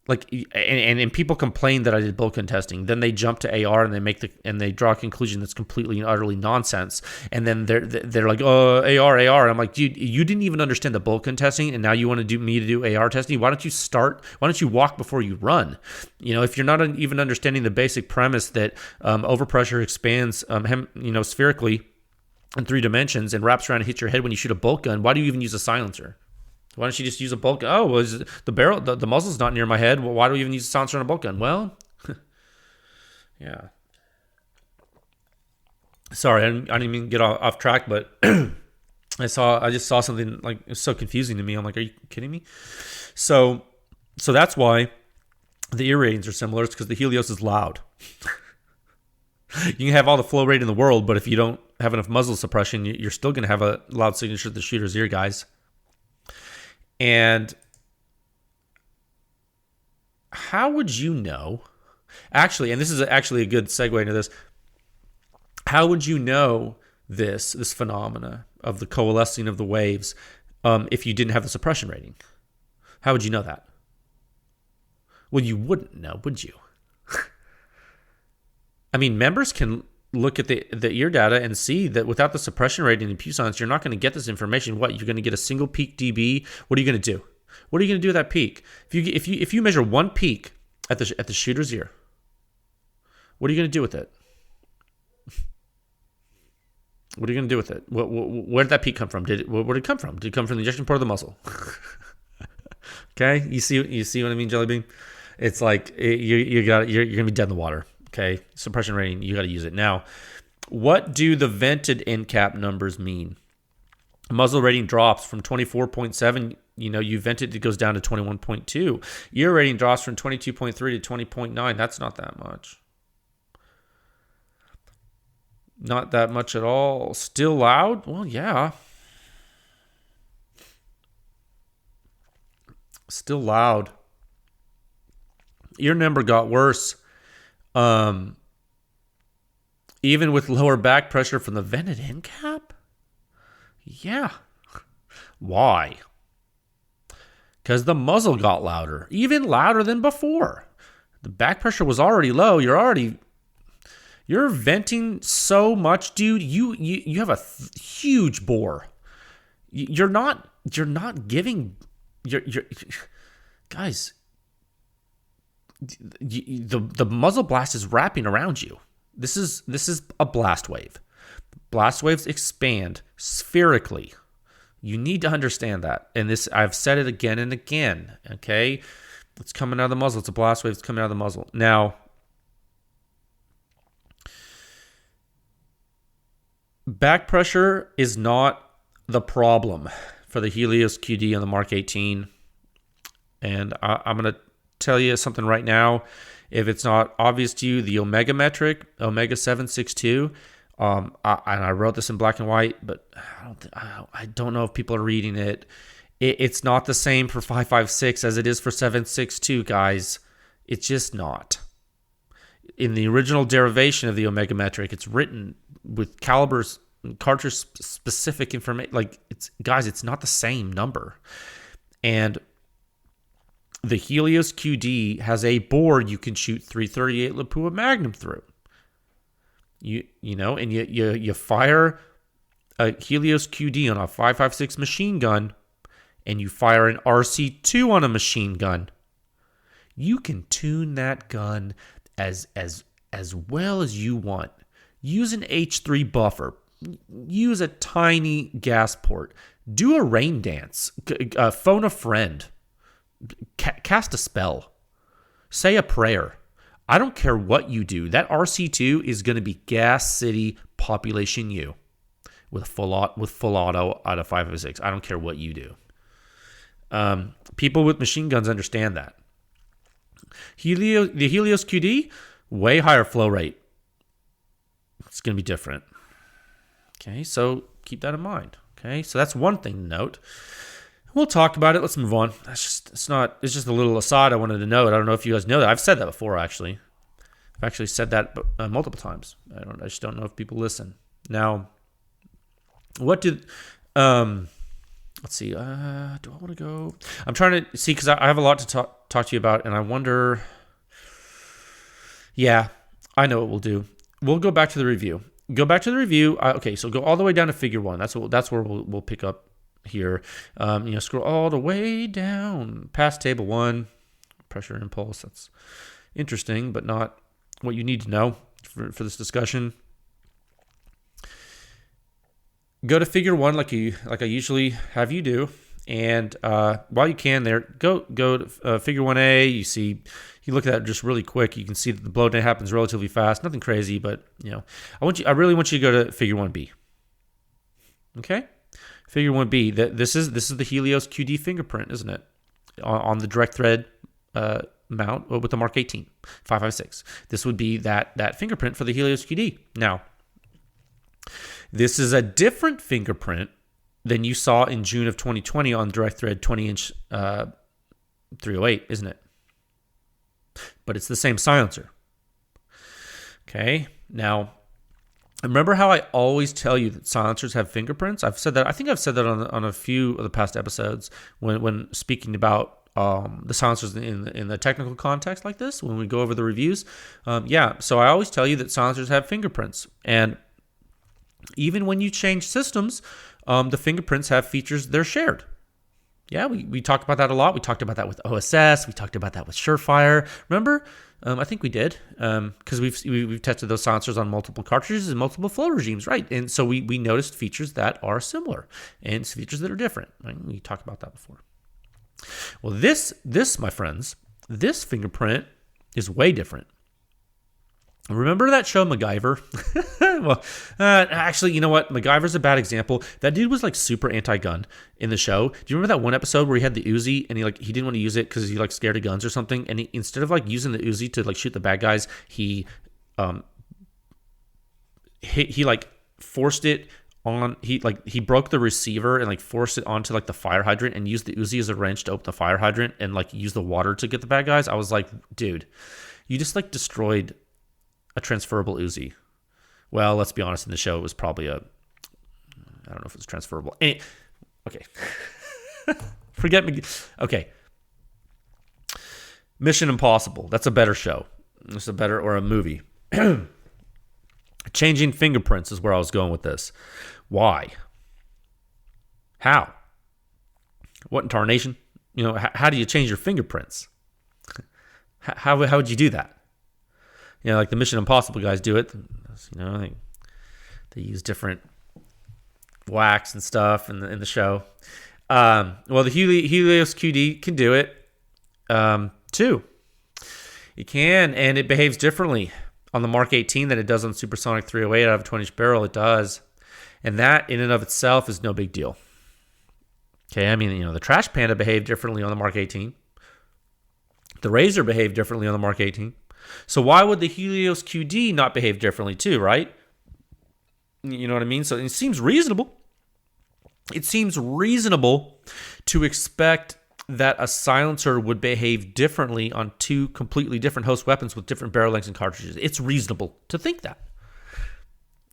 Like, and people complain that I did bolt gun testing. Then they jump to AR and they draw a conclusion that's completely and utterly nonsense. And then they're like, oh, AR. And I'm like, dude, you didn't even understand the bolt gun testing, and now you want me to do AR testing? Why don't you walk before you run? If you're not even understanding the basic premise that overpressure expands, spherically in 3 dimensions and wraps around and hits your head when you shoot a bolt gun, why do you even use a silencer? Why don't you just use a bolt gun? Oh, well, the barrel, the muzzle's not near my head. Well, why do we even use a silencer on a bolt gun? Well, yeah. Sorry, I didn't even get off track, but I just saw something like it was so confusing to me. I'm like, are you kidding me? So that's why the ear ratings are similar. It's because the Helios is loud. You can have all the flow rate in the world, but if you don't have enough muzzle suppression, you're still going to have a loud signature to the shooter's ear, guys. And how would you know? Actually, and this is actually a good segue into this. How would you know this phenomena of the coalescing of the waves if you didn't have the suppression rating? How would you know that? Well, you wouldn't know, would you? I mean, members can look at the ear data and see that without the suppression rating in PEW Science, you're not going to get this information. What, you're going to get a single peak dB? What are you going to do? What are you going to do with that peak? If you measure one peak at the shooter's ear, what are you going to do with it? What are you going to do with it? Where did that peak come from? Where did it come from? Did it come from the ejection port of the muzzle? Okay, you see what I mean, Jelly Bean? It's like you're going to be dead in the water. Okay, suppression rating, you got to use it. Now, what do the vented end cap numbers mean? Muzzle rating drops from 24.7. You vent it goes down to 21.2. Ear rating drops from 22.3 to 20.9. That's not that much. Not that much at all. Still loud? Well, yeah. Still loud. Ear number got worse. Even with lower back pressure from the vented end cap? Yeah. Why? Because the muzzle got louder, even louder than before. The back pressure was already low. You're venting so much, dude. You have a huge bore. You're not giving your guys. The muzzle blast is wrapping around you. This is a blast wave. Blast waves expand spherically. You need to understand that. And this, I've said it again and again. Okay, it's coming out of the muzzle. It's a blast wave. It's coming out of the muzzle. Now, back pressure is not the problem for the Helios QD and the Mark 18. And I'm going to tell you something right now. If it's not obvious to you, the Omega metric, Omega 762, and I wrote this in black and white, but I don't know if people are reading it. It's not the same for 5.56 as it is for 7.62, guys. It's just not. In the original derivation of the Omega metric, it's written with calibers, cartridge specific information. Like, it's not the same number. And the Helios QD has a bore you can shoot 338 Lapua Magnum through. You fire a Helios QD on a 5.56 machine gun, and you fire an RC2 on a machine gun. You can tune that gun as well as you want. Use an H3 buffer. Use a tiny gas port. Do a rain dance. Phone a friend. Cast a spell. Say a prayer. I don't care what you do. That RC2 is going to be Gas City Population U with full auto out of 5.56. I don't care what you do. People with machine guns understand that. The Helios QD, way higher flow rate. It's going to be different. Okay, so keep that in mind. Okay, so that's one thing to note. We'll talk about it. Let's move on. It's just a little aside I wanted to note. I don't know if you guys know that. I've said that before, actually. I've actually said that multiple times. I just don't know if people listen. Now, what did... let's see. Do I want to go... I'm trying to see, because I have a lot to talk to you about, and I wonder... Yeah, I know what we'll do. We'll go back to the review. Okay, so go all the way down to figure 1. That's where we'll pick up here. Scroll all the way down past table 1, pressure and impulse. That's interesting, but not what you need to know for this discussion. Go to figure 1 like I usually have you do, and while you can there, go to figure 1A. You look at that just really quick. You can see that the blowdown happens relatively fast. Nothing crazy, but I really want you to go to figure 1B. Okay. Figure 1B, this is the Helios QD fingerprint, isn't it? On the direct thread mount with the Mark 18 5.56. This would be that fingerprint for the Helios QD. Now, this is a different fingerprint than you saw in June of 2020 on direct thread 20-inch 308, isn't it? But it's the same silencer. Okay, now... Remember how I always tell you that silencers have fingerprints? I've said that. I think I've said that on a few of the past episodes when speaking about the silencers in the technical context like this when we go over the reviews. So I always tell you that silencers have fingerprints, and even when you change systems, the fingerprints have features they're shared. Yeah, we talked about that a lot. We talked about that with OSS. We talked about that with Surefire. Remember? I think we did, because we've tested those silencers on multiple cartridges and multiple flow regimes, right? And so we noticed features that are similar and features that are different. Right? We talked about that before. Well, this, my friends, this fingerprint is way different. Remember that show MacGyver? Well, actually, you know what? MacGyver's a bad example. That dude was like super anti-gun in the show. Do you remember that one episode where he had the Uzi and he didn't want to use it because he like scared of guns or something? And instead of like using the Uzi to like shoot the bad guys, he like forced it on. He broke the receiver and like forced it onto like the fire hydrant and used the Uzi as a wrench to open the fire hydrant and like use the water to get the bad guys. I was like, dude, you just like destroyed a transferable Uzi. Well, let's be honest, in the show it was probably I don't know if it was transferable. Okay. Forget me. Okay. Mission Impossible. That's a better show. It's a better, or a movie. Changing fingerprints is where I was going with this. Why? How? What in tarnation? You know, how do you change your fingerprints? How would you do that? You know, like the Mission Impossible guys do it. You know, they use different wax and stuff in the show. Well, the Helios QD can do it too. It can, and it behaves differently on the Mark 18 than it does on Supersonic 308 out of a 20-inch barrel. It does, and that in and of itself is no big deal. Okay, I mean, you know, the Trash Panda behaved differently on the Mark 18. The Razor behaved differently on the Mark 18. So why would the Helios QD not behave differently too, right? You know what I mean? So it seems reasonable. It seems reasonable to expect that a silencer would behave differently on two completely different host weapons with different barrel lengths and cartridges. It's reasonable to think that,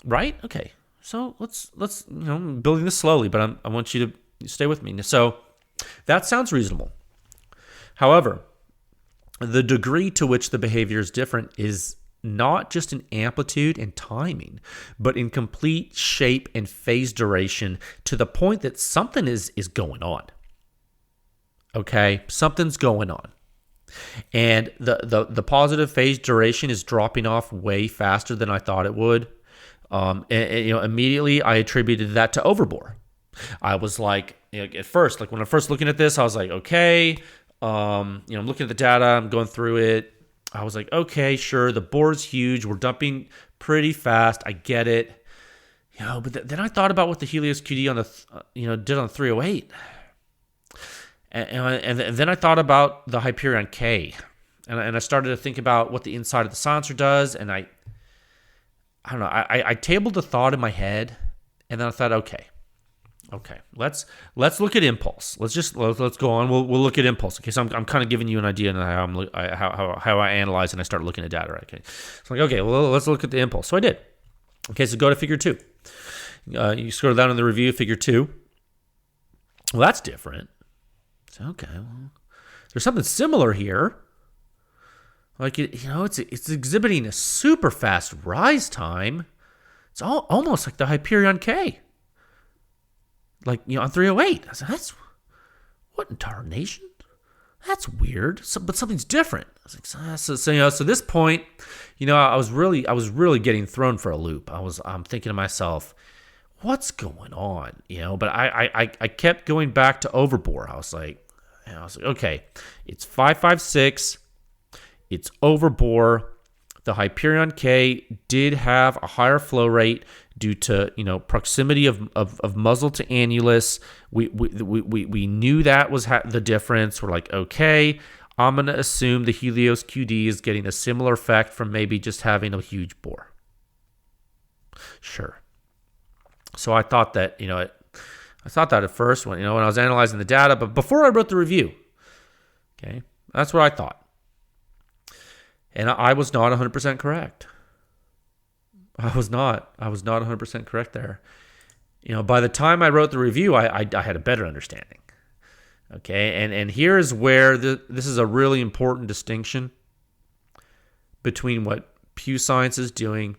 right? Okay, so let's you know, I'm building this slowly, but I want you to stay with me. So that sounds reasonable. However, the degree to which the behavior is different is not just in amplitude and timing, but in complete shape and phase duration, to the point that something is going on. Okay, something's going on. And the positive phase duration is dropping off way faster than I thought it would. And you know, immediately I attributed that to overbore. I was like, you know, at first, like when I'm first looking at this, I was like, okay, you know, I'm looking at the data, I'm going through it. I was like, okay, sure, the bore's huge. We're dumping pretty fast. I get it. You know, but then I thought about what the Helios QD on the, did on 308. And then I thought about the Hyperion K. And I started to think about what the inside of the silencer does. And I don't know, I tabled the thought in my head. And then I thought, okay, let's look at impulse. Let's go on. We'll look at impulse. Okay, so I'm kind of giving you an idea on how I analyze and I start looking at data. Right? Okay, so I'm like, okay, well, let's look at the impulse. So I did. Okay, so go to figure 2. You scroll down in the review, figure 2. Well, that's different. So okay, well, there's something similar here. Like it's exhibiting a super fast rise time. It's almost like the Hyperion K. Like, on 308. I said, what in tarnation? That's weird. But something's different. I was like, so this point, I was really getting thrown for a loop. I'm thinking to myself, what's going on? But I kept going back to overbore. I was like, okay, it's 5.56. It's overbore. The Hyperion K did have a higher flow rate due to proximity of muzzle to annulus. We knew that was the difference. We're like, okay, I'm gonna assume the Helios QD is getting a similar effect from maybe just having a huge bore. Sure. So I thought that I thought that at first when I was analyzing the data, but before I wrote the review, okay, that's what I thought, and I was not 100% correct. I was not 100% correct there. By the time I wrote the review, I had a better understanding. Okay, and here is where this is a really important distinction between what PEW Science is doing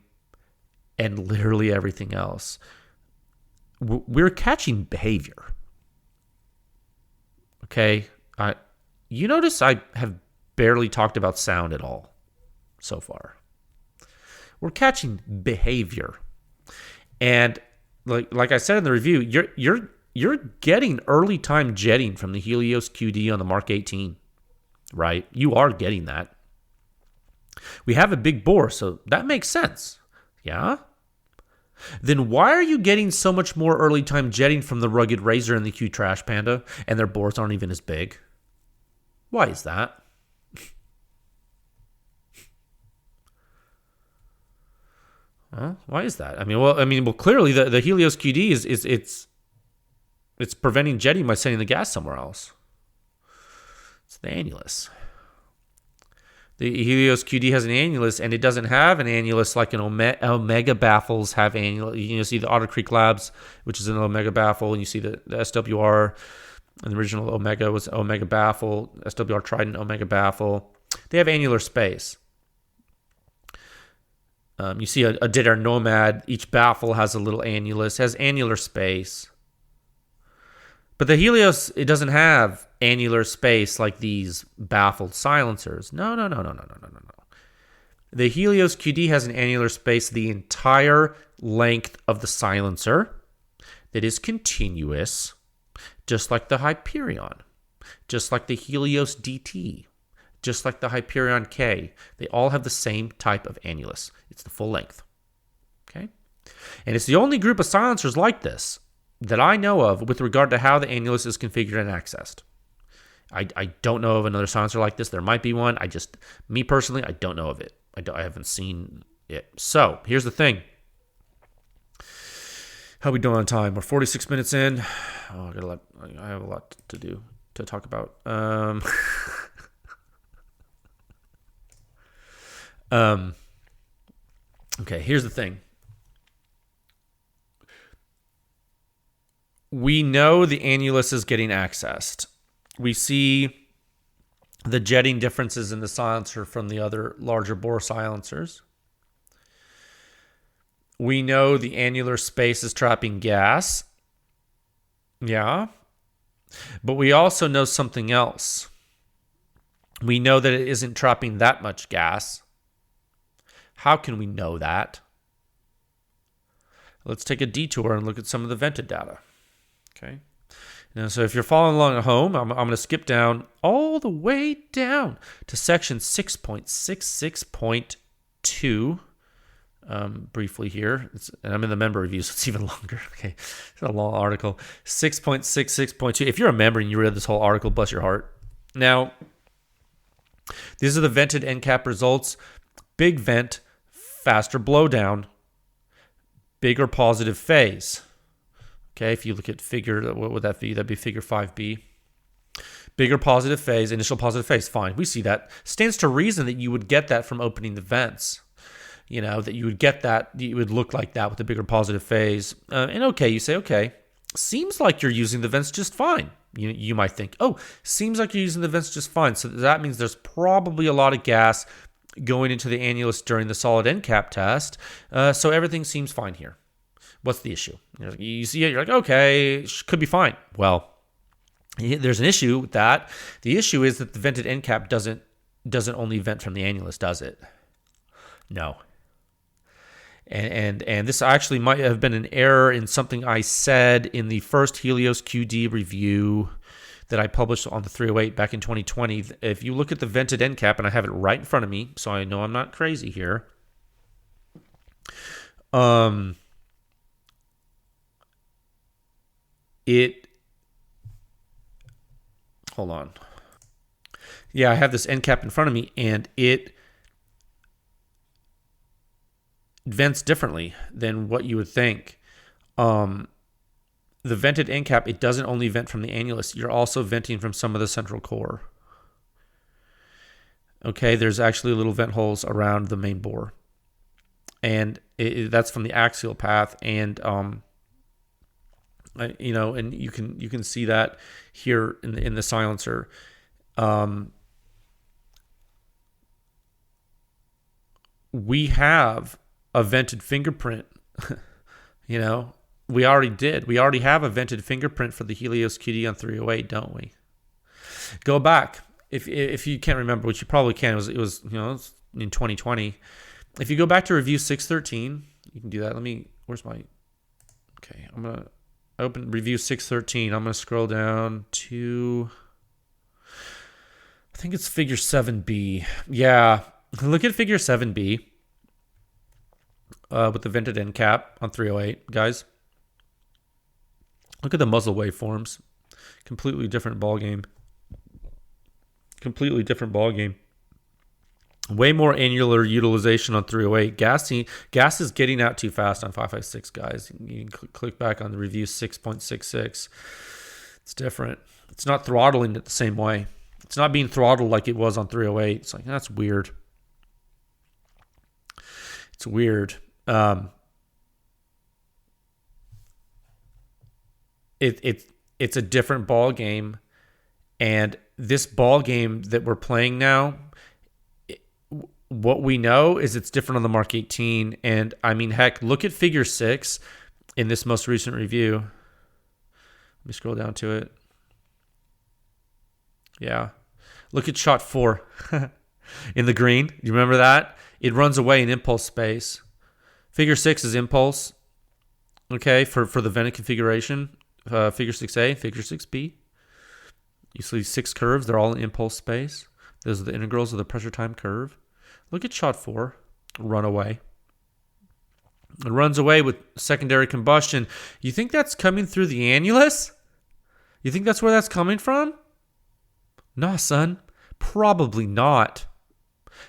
and literally everything else. We're catching behavior. Okay, you notice I have barely talked about sound at all so far. We're catching behavior, and like I said in the review, you're getting early time jetting from the Helios QD on the Mark 18, right? You are getting that. We have a big bore, so that makes sense. Yeah? Then why are you getting so much more early time jetting from the Rugged Razor and the Q Trash Panda, and their bores aren't even as big? Why is that? Huh? Why is that? I mean, clearly the Helios QD it's preventing jetting by sending the gas somewhere else. It's the annulus. The Helios QD has an annulus, and it doesn't have an annulus like an Omega baffles have annulus. You see the Otter Creek Labs, which is an Omega baffle, and you see the SWR, and the original Omega was Omega baffle, SWR Trident Omega baffle. They have annular space. You see a Dead Air Nomad, each baffle has a little annulus, has annular space. But the Helios, it doesn't have annular space like these baffled silencers. No. The Helios QD has an annular space the entire length of the silencer that is continuous, just like the Hyperion, just like the Helios DT, just like the Hyperion K. They all have the same type of annulus. It's the full length. Okay? And it's the only group of silencers like this that I know of with regard to how the annulus is configured and accessed. I don't know of another silencer like this. There might be one. Me personally, I don't know of it. I haven't seen it. So here's the thing. How are we doing on time? We're 46 minutes in. Oh, I have a lot to do to talk about. Okay, here's the thing. We know the annulus is getting accessed. We see the jetting differences in the silencer from the other larger bore silencers. We know the annular space is trapping gas. Yeah. But we also know something else. We know that it isn't trapping that much gas. How can we know that? Let's take a detour and look at some of the vented data. Okay. Now, so if you're following along at home, I'm going to skip down all the way down to section 6.66.2 briefly here. And I'm in the member review, so it's even longer. Okay. It's a long article. 6.66.2. If you're a member and you read this whole article, bless your heart. Now, these are the vented end cap results. Big vent, faster blowdown, bigger positive phase. Okay, if you look at figure, what would that be? That'd be figure 5B. Bigger positive phase, initial positive phase. Fine, we see that. Stands to reason that you would get that from opening the vents. You know, that you would get that, you would look like that with a bigger positive phase. And okay, you say, okay, seems like you're using the vents just fine. You might think, oh, seems like you're using the vents just fine. So that means there's probably a lot of gas going into the annulus during the solid end cap test. So everything seems fine here. What's the issue? You see it, you're like, okay, could be fine. Well, there's an issue with that. The issue is that the vented end cap doesn't only vent from the annulus, does it? No. And this actually might have been an error in something I said in the first Helios QD review that I published on the 308 back in 2020. If you look at the vented end cap, and I have it right in front of me, so I know I'm not crazy here. Hold on. Yeah, I have this end cap in front of me, and it vents differently than what you would think. The vented end cap, it doesn't only vent from the annulus. You're also venting from some of the central core. Okay, there's actually little vent holes around the main bore. And that's from the axial path. And You know, and you can see that here in the silencer. We have a vented fingerprint. You know, we already have a vented fingerprint for the Helios QD on 308, don't we? Go back if you can't remember, which you probably can. It was you know, it's in 2020. If you go back to review 613, you can do that. Where's my? Okay, I'm gonna open review 613. I'm gonna scroll down to, I think it's figure 7B. Yeah, look at figure 7B with the vented end cap on 308, guys. Look at the muzzle waveforms. Completely different ball game. Completely different ball game. Way more annular utilization on 308. Gas is getting out too fast on 5.56, guys. You can click back on the review 6.66. It's different. It's not throttling it the same way. It's not being throttled like it was on 308. It's like, that's weird. It's weird. It's a different ball game, and this ball game that we're playing now, what we know is it's different on the Mark 18. And I mean, heck, look at figure 6 in this most recent review. Let me scroll down to it. Yeah. Look at shot 4 in the green. You remember that? It runs away in impulse space. Figure 6 is impulse. Okay, for the vented configuration. Figure 6A, figure 6B. You see 6 curves. They're all in impulse space. Those are the integrals of the pressure time curve. Look at shot 4, run away. It runs away with secondary combustion. You think that's coming through the annulus? You think that's where that's coming from? Nah, son. Probably not.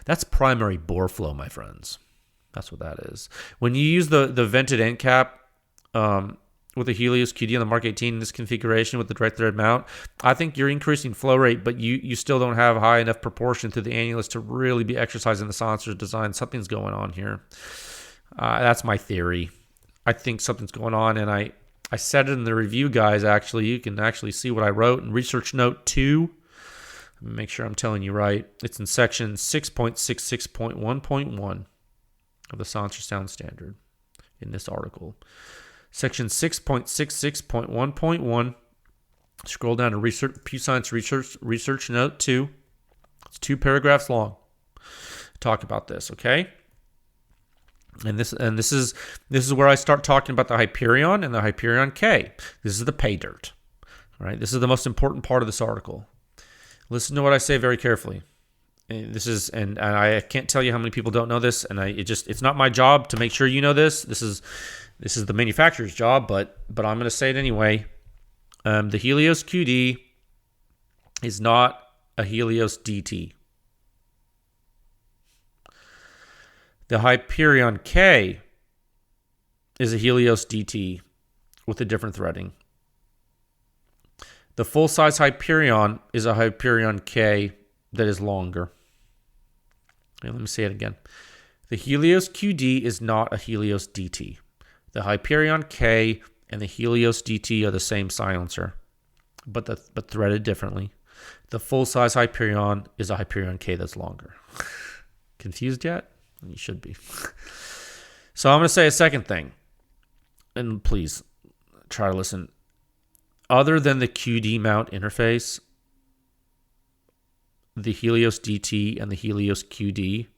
That's primary bore flow, my friends. That's what that is. When you use the vented end cap with the Helios QD on the Mark 18 in this configuration with the direct thread mount, I think you're increasing flow rate, but you still don't have a high enough proportion through the annulus to really be exercising the silencer's design. Something's going on here. That's my theory. I think something's going on, and I said it in the review, guys. Actually, you can actually see what I wrote in research note 2. Let me make sure I'm telling you right. It's in section 6.66.1.1 of the Silencer Sound Standard in this article. Section 6.66.1.1. Scroll down to PEW Science research note 2. It's 2 paragraphs long. Talk about this, okay? And this is where I start talking about the Hyperion and the Hyperion K. This is the pay dirt. All right, this is the most important part of this article. Listen to what I say very carefully. And I can't tell you how many people don't know this, and it's not my job to make sure you know this. This is the manufacturer's job, but I'm going to say it anyway. The Helios QD is not a Helios DT. The Hyperion K is a Helios DT with a different threading. The full-size Hyperion is a Hyperion K that is longer. Okay, let me say it again. The Helios QD is not a Helios DT. The Hyperion K and the Helios DT are the same silencer, but threaded differently. The full-size Hyperion is a Hyperion K that's longer. Confused yet? You should be. So I'm going to say a second thing, and please try to listen. Other than the QD mount interface, the Helios DT and the Helios QD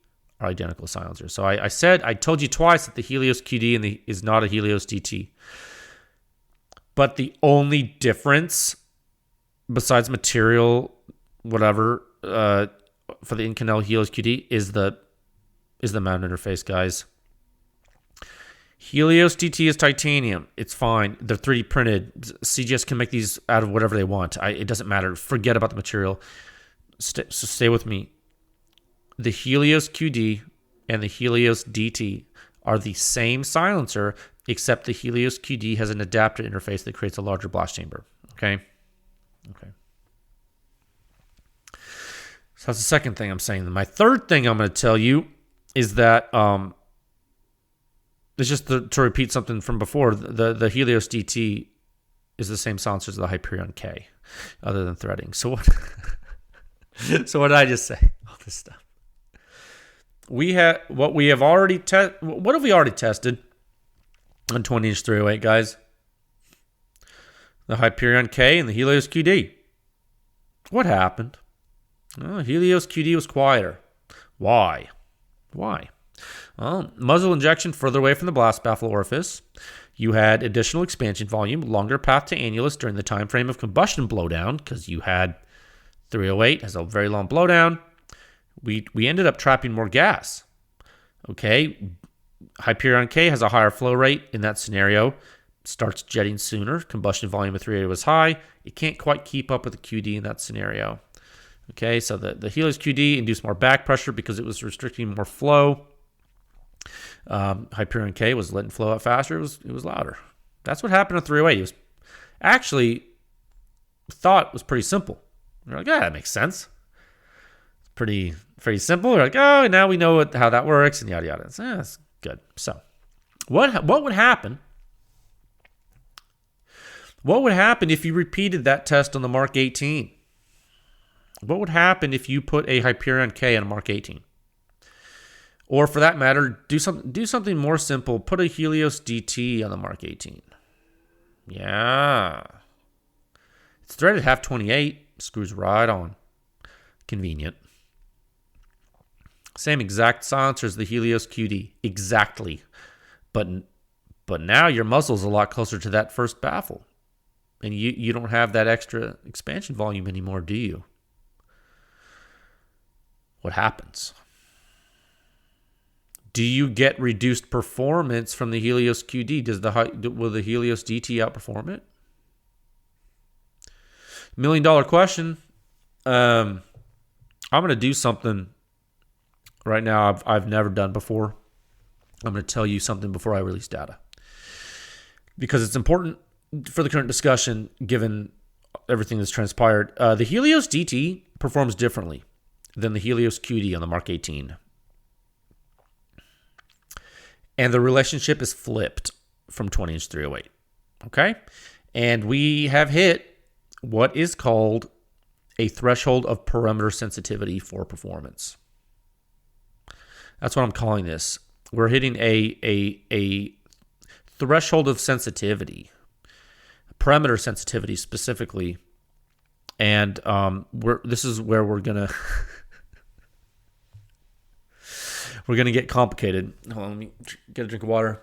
are identical silencers. So I told you twice that the Helios QD is not a Helios DT. But the only difference, besides material, whatever, for the Inconel Helios QD is the mount interface, guys. Helios DT is titanium. It's fine. They're 3D printed. CGS can make these out of whatever they want. It doesn't matter. Forget about the material. So stay with me. The Helios QD and the Helios DT are the same silencer, except the Helios QD has an adapter interface that creates a larger blast chamber. Okay? So that's the second thing I'm saying. My third thing I'm going to tell you is that it's just to repeat something from before. The Helios DT is the same silencer as the Hyperion K, other than threading. So what? So what did I just say? All this stuff. What have we already tested on 20-inch 308, guys? The Hyperion K and the Helios QD. What happened? Oh, Helios QD was quieter. Why? Well, muzzle injection further away from the blast baffle orifice. You had additional expansion volume, longer path to annulus during the time frame of combustion blowdown, because you had 308 has a very long blowdown. We ended up trapping more gas. Okay, Hyperion K has a higher flow rate in that scenario. Starts jetting sooner. Combustion volume of 308 was high. It can't quite keep up with the QD in that scenario. Okay, so the Helios QD induced more back pressure because it was restricting more flow. Hyperion K was letting flow out faster. It was louder. That's what happened on 308. It was actually thought it was pretty simple. We're like, yeah, that makes sense. It's pretty simple. We're like, oh, now we know how that works, and yada yada. So, that's good. So, what would happen? What would happen if you repeated that test on the Mark 18? What would happen if you put a Hyperion K on a Mark 18? Or for that matter, do something more simple. Put a Helios DT on the Mark 18. Yeah. It's threaded half 28. Screws right on. Convenient. Same exact silencer as the Helios QD. Exactly. But now your muzzle's a lot closer to that first baffle. And you don't have that extra expansion volume anymore, do you? What happens? Do you get reduced performance from the Helios QD? Will the Helios DT outperform it? $1 million question. I'm going to do something right now I've never done before. I'm going to tell you something before I release data, because it's important for the current discussion given everything that's transpired. The Helios DT performs differently than the Helios QD on the Mark 18. And the relationship is flipped from 20-inch 308. Okay? And we have hit what is called a threshold of perimeter sensitivity for performance. That's what I'm calling this. We're hitting a threshold of sensitivity, perimeter sensitivity specifically. And this is where we're gonna we're gonna get complicated. Hold on, let me get a drink of water.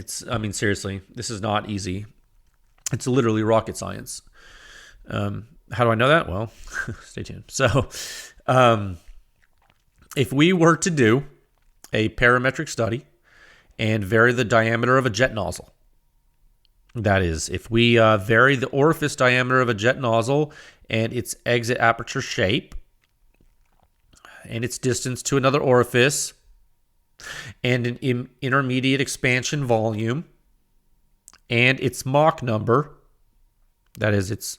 Seriously, this is not easy. It's literally rocket science. How do I know that? Well, stay tuned. So, if we were to do a parametric study and vary the diameter of a jet nozzle, that is, if we vary the orifice diameter of a jet nozzle and its exit aperture shape and its distance to another orifice and an intermediate expansion volume and its Mach number, that is, its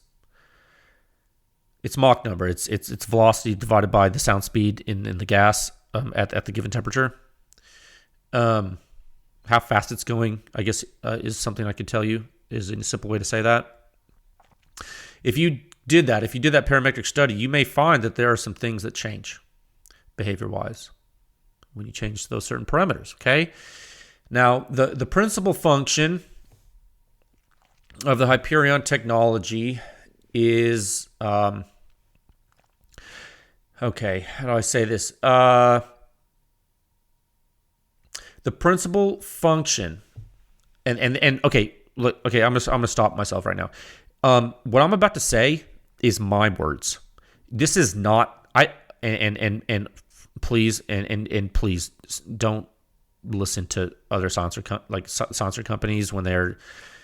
Mach number, its velocity divided by the sound speed in the gas at the given temperature. How fast it's going, I guess, is something I could tell you, is a simple way to say that. If you did that parametric study, you may find that there are some things that change behavior-wise when you change those certain parameters, okay? Now, the principal function of the Hyperion technology is, okay, how do I say this? The principal function, and okay, look, okay, I'm gonna stop myself right now. What I'm about to say is my words. This is not please don't listen to other silencer companies when they're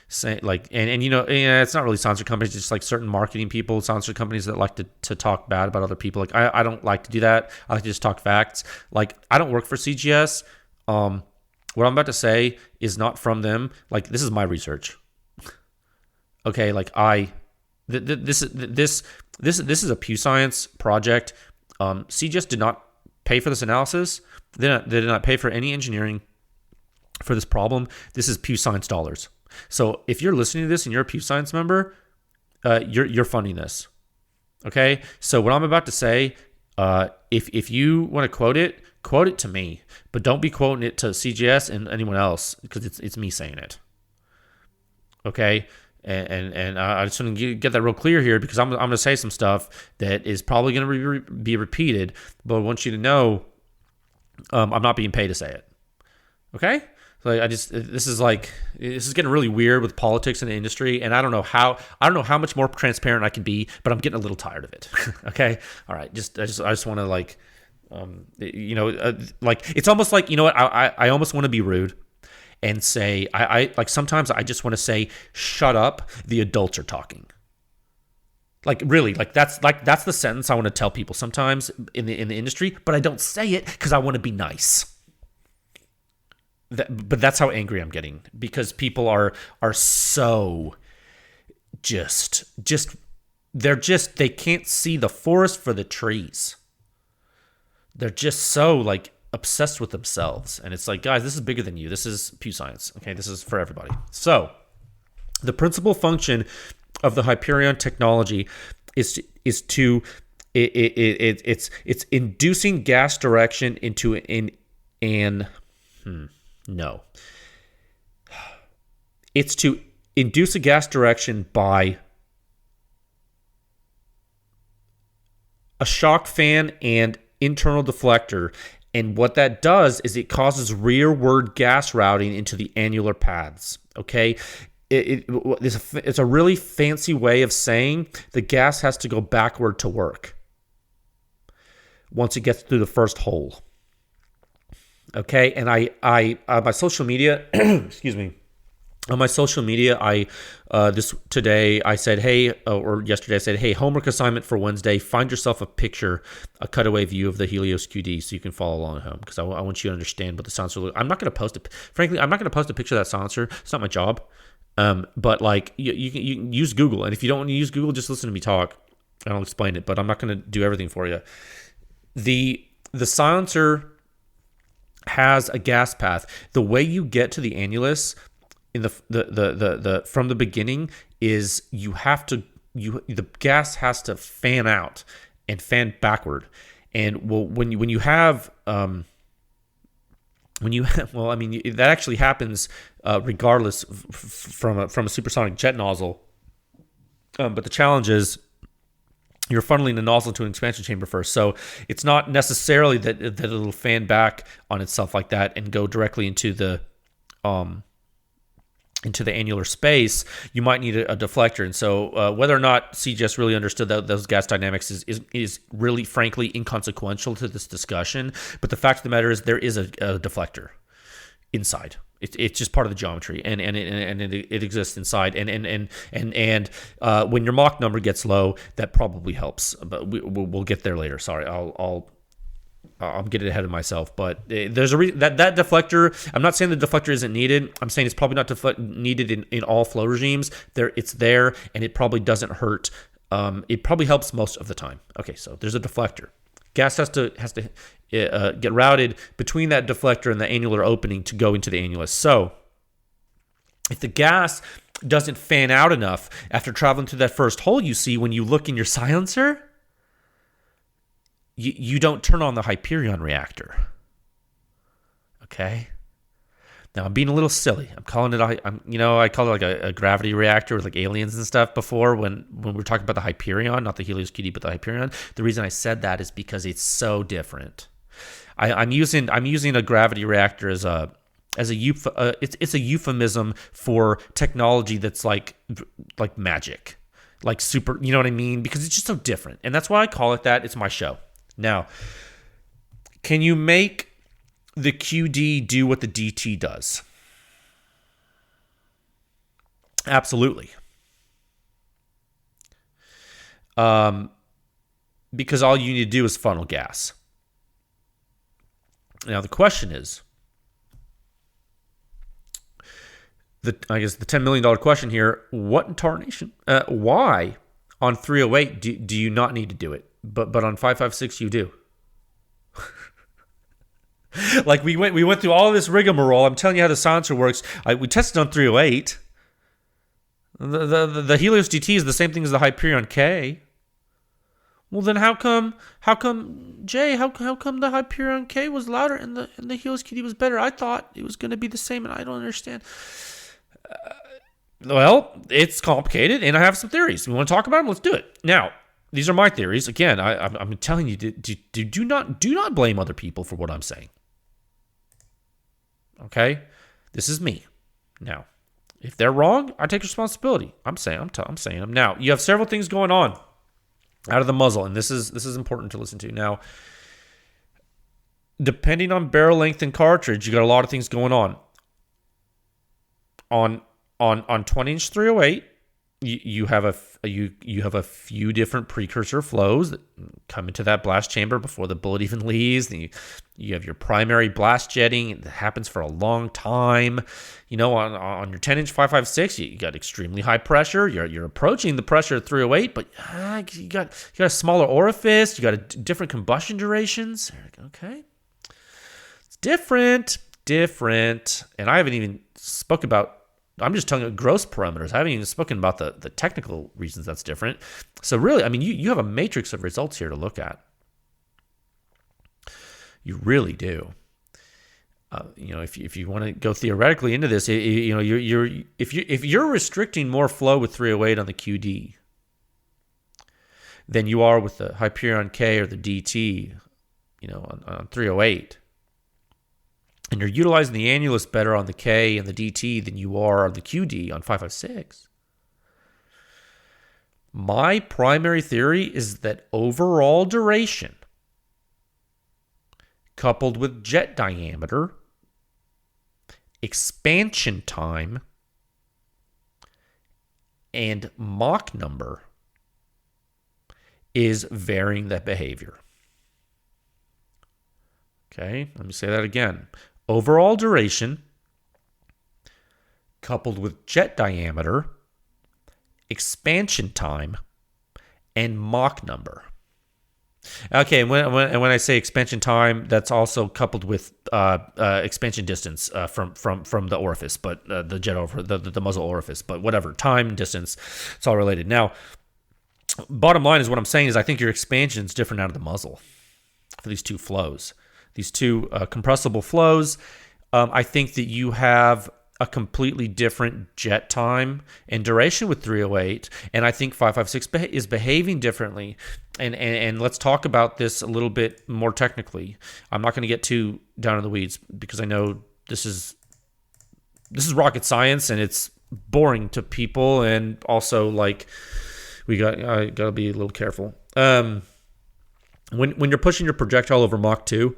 saying it's not really silencer companies, just like certain marketing people, silencer companies that like to talk bad about other people. Like I don't like to do that. I like to just talk facts. Like I don't work for CGS. What I'm about to say is not from them. Like this is my research. Okay, like this is a PEW Science project. CGS did not pay for this analysis. They did not pay for any engineering for this problem, this is PEW Science dollars. So if you're listening to this and you're a PEW Science member, you're funding this. Okay? So what I'm about to say, if you want to quote it to me, but don't be quoting it to CGS and anyone else, because it's me saying it. Okay? And I just want to get that real clear here, because I'm going to say some stuff that is probably going to be repeated, but I want you to know I'm not being paid to say it. Okay? So this is getting really weird with politics in the industry, and I don't know how much more transparent I can be, but I'm getting a little tired of it. Okay? All right. I just want to it's almost like, you know what? I almost want to be rude and say, I sometimes I just want to say, shut up, the adults are talking. Like, really, that's the sentence I want to tell people sometimes in the industry, but I don't say it because I want to be nice. But that's how angry I'm getting, because people are so they can't see the forest for the trees. They're just so like obsessed with themselves, and it's like, guys, this is bigger than you. This is PEW Science. Okay, this is for everybody. So the principal function of the Hyperion technology is it's inducing gas direction into it's to induce a gas direction by a shock fan and internal deflector. And what that does is it causes rearward gas routing into the annular pads. Okay? It's a really fancy way of saying the gas has to go backward to work once it gets through the first hole. Okay, and I on my social media, excuse me, on my social media, yesterday I said, hey, homework assignment for Wednesday, find yourself a cutaway view of the Helios QD so you can follow along at home, because I want you to understand what the silencer. I'm not going to post it. Frankly, I'm not going to post a picture of that silencer. It's not my job. But like you can use Google, and if you don't want to use Google, just listen to me talk, and I'll explain it. But I'm not going to do everything for you. The silencer has a gas path. The way you get to the annulus in the from the beginning is the gas has to fan out and fan backward. And when you have that actually happens regardless from a supersonic jet nozzle. But the challenge is you're funneling the nozzle to an expansion chamber first. So it's not necessarily that it'll fan back on itself like that and go directly into the annular space. You might need a deflector. And so whether or not CGS really understood those gas dynamics is really, frankly, inconsequential to this discussion. But the fact of the matter is there is a deflector inside. It's just part of the geometry, and it exists inside. And when your Mach number gets low, that probably helps. But we'll get there later. Sorry, I'm getting ahead of myself. But there's a reason that deflector. I'm not saying the deflector isn't needed. I'm saying it's probably not needed in all flow regimes. It's there, and it probably doesn't hurt. It probably helps most of the time. Okay, so there's a deflector. Gas has to get routed between that deflector and the annular opening to go into the annulus. So if the gas doesn't fan out enough after traveling through that first hole, you see when you look in your silencer, you don't turn on the Hyperion reactor. Okay? Now, I'm being a little silly. I'm calling it, I called it like a gravity reactor with like aliens and stuff before when we were talking about the Hyperion, not the Helios QD, but the Hyperion. The reason I said that is because it's so different. I'm using a gravity reactor it's a euphemism for technology that's like magic, like super, you know what I mean? Because it's just so different. And that's why I call it that. It's my show. Now, can you make the QD do what the DT does? Absolutely. Because all you need to do is funnel gas. Now the question is, the $10 million question here: what in tarnation? Why on 308 do you not need to do it, but on 5.56 you do? Like we went through all this rigmarole. I'm telling you how the silencer works. We tested on 308. The Helios GT is the same thing as the Hyperion K. Well, then how come Jay? How come the Hyperion K was louder and the Helios QD was better? I thought it was going to be the same, and I don't understand. Well, it's complicated, and I have some theories. We want to talk about them? Let's do it. Now, these are my theories. Again, I'm telling you, do not blame other people for what I'm saying. Okay, this is me. Now, if they're wrong, I take responsibility. I'm saying them. Now, you have several things going on out of the muzzle, and this is important to listen to. Now, depending on barrel length and cartridge, you got a lot of things going on. On 20-inch 308, you have a few different precursor flows that come into that blast chamber before the bullet even leaves. Then you have your primary blast jetting that happens for a long time. On your 10-inch 5.56, you got extremely high pressure. You're approaching the pressure of 308, but you got a smaller orifice. You got different combustion durations. Okay, it's different, and I haven't even spoke about. I'm just telling you gross parameters. I haven't even spoken about the technical reasons that's different. So really, I mean, you have a matrix of results here to look at. You really do. If you want to go theoretically into this, if you're restricting more flow with 308 on the QD than you are with the Hyperion K or the DT, on 308. And you're utilizing the annulus better on the K and the DT than you are on the QD on 5.56. My primary theory is that overall duration, coupled with jet diameter, expansion time, and Mach number, is varying that behavior. Okay, let me say that again. Overall duration, coupled with jet diameter, expansion time, and Mach number. Okay, and when I say expansion time, that's also coupled with expansion distance from the orifice, but the jet over the muzzle orifice. But whatever, time, distance, it's all related. Now, bottom line is what I'm saying is I think your expansion is different out of the muzzle for these two flows. These two compressible flows, I think that you have a completely different jet time and duration with 308, and I think 5.56 is behaving differently. And let's talk about this a little bit more technically. I'm not going to get too down in the weeds because I know this is rocket science and it's boring to people, and also like we got to be a little careful. When you're pushing your projectile over Mach 2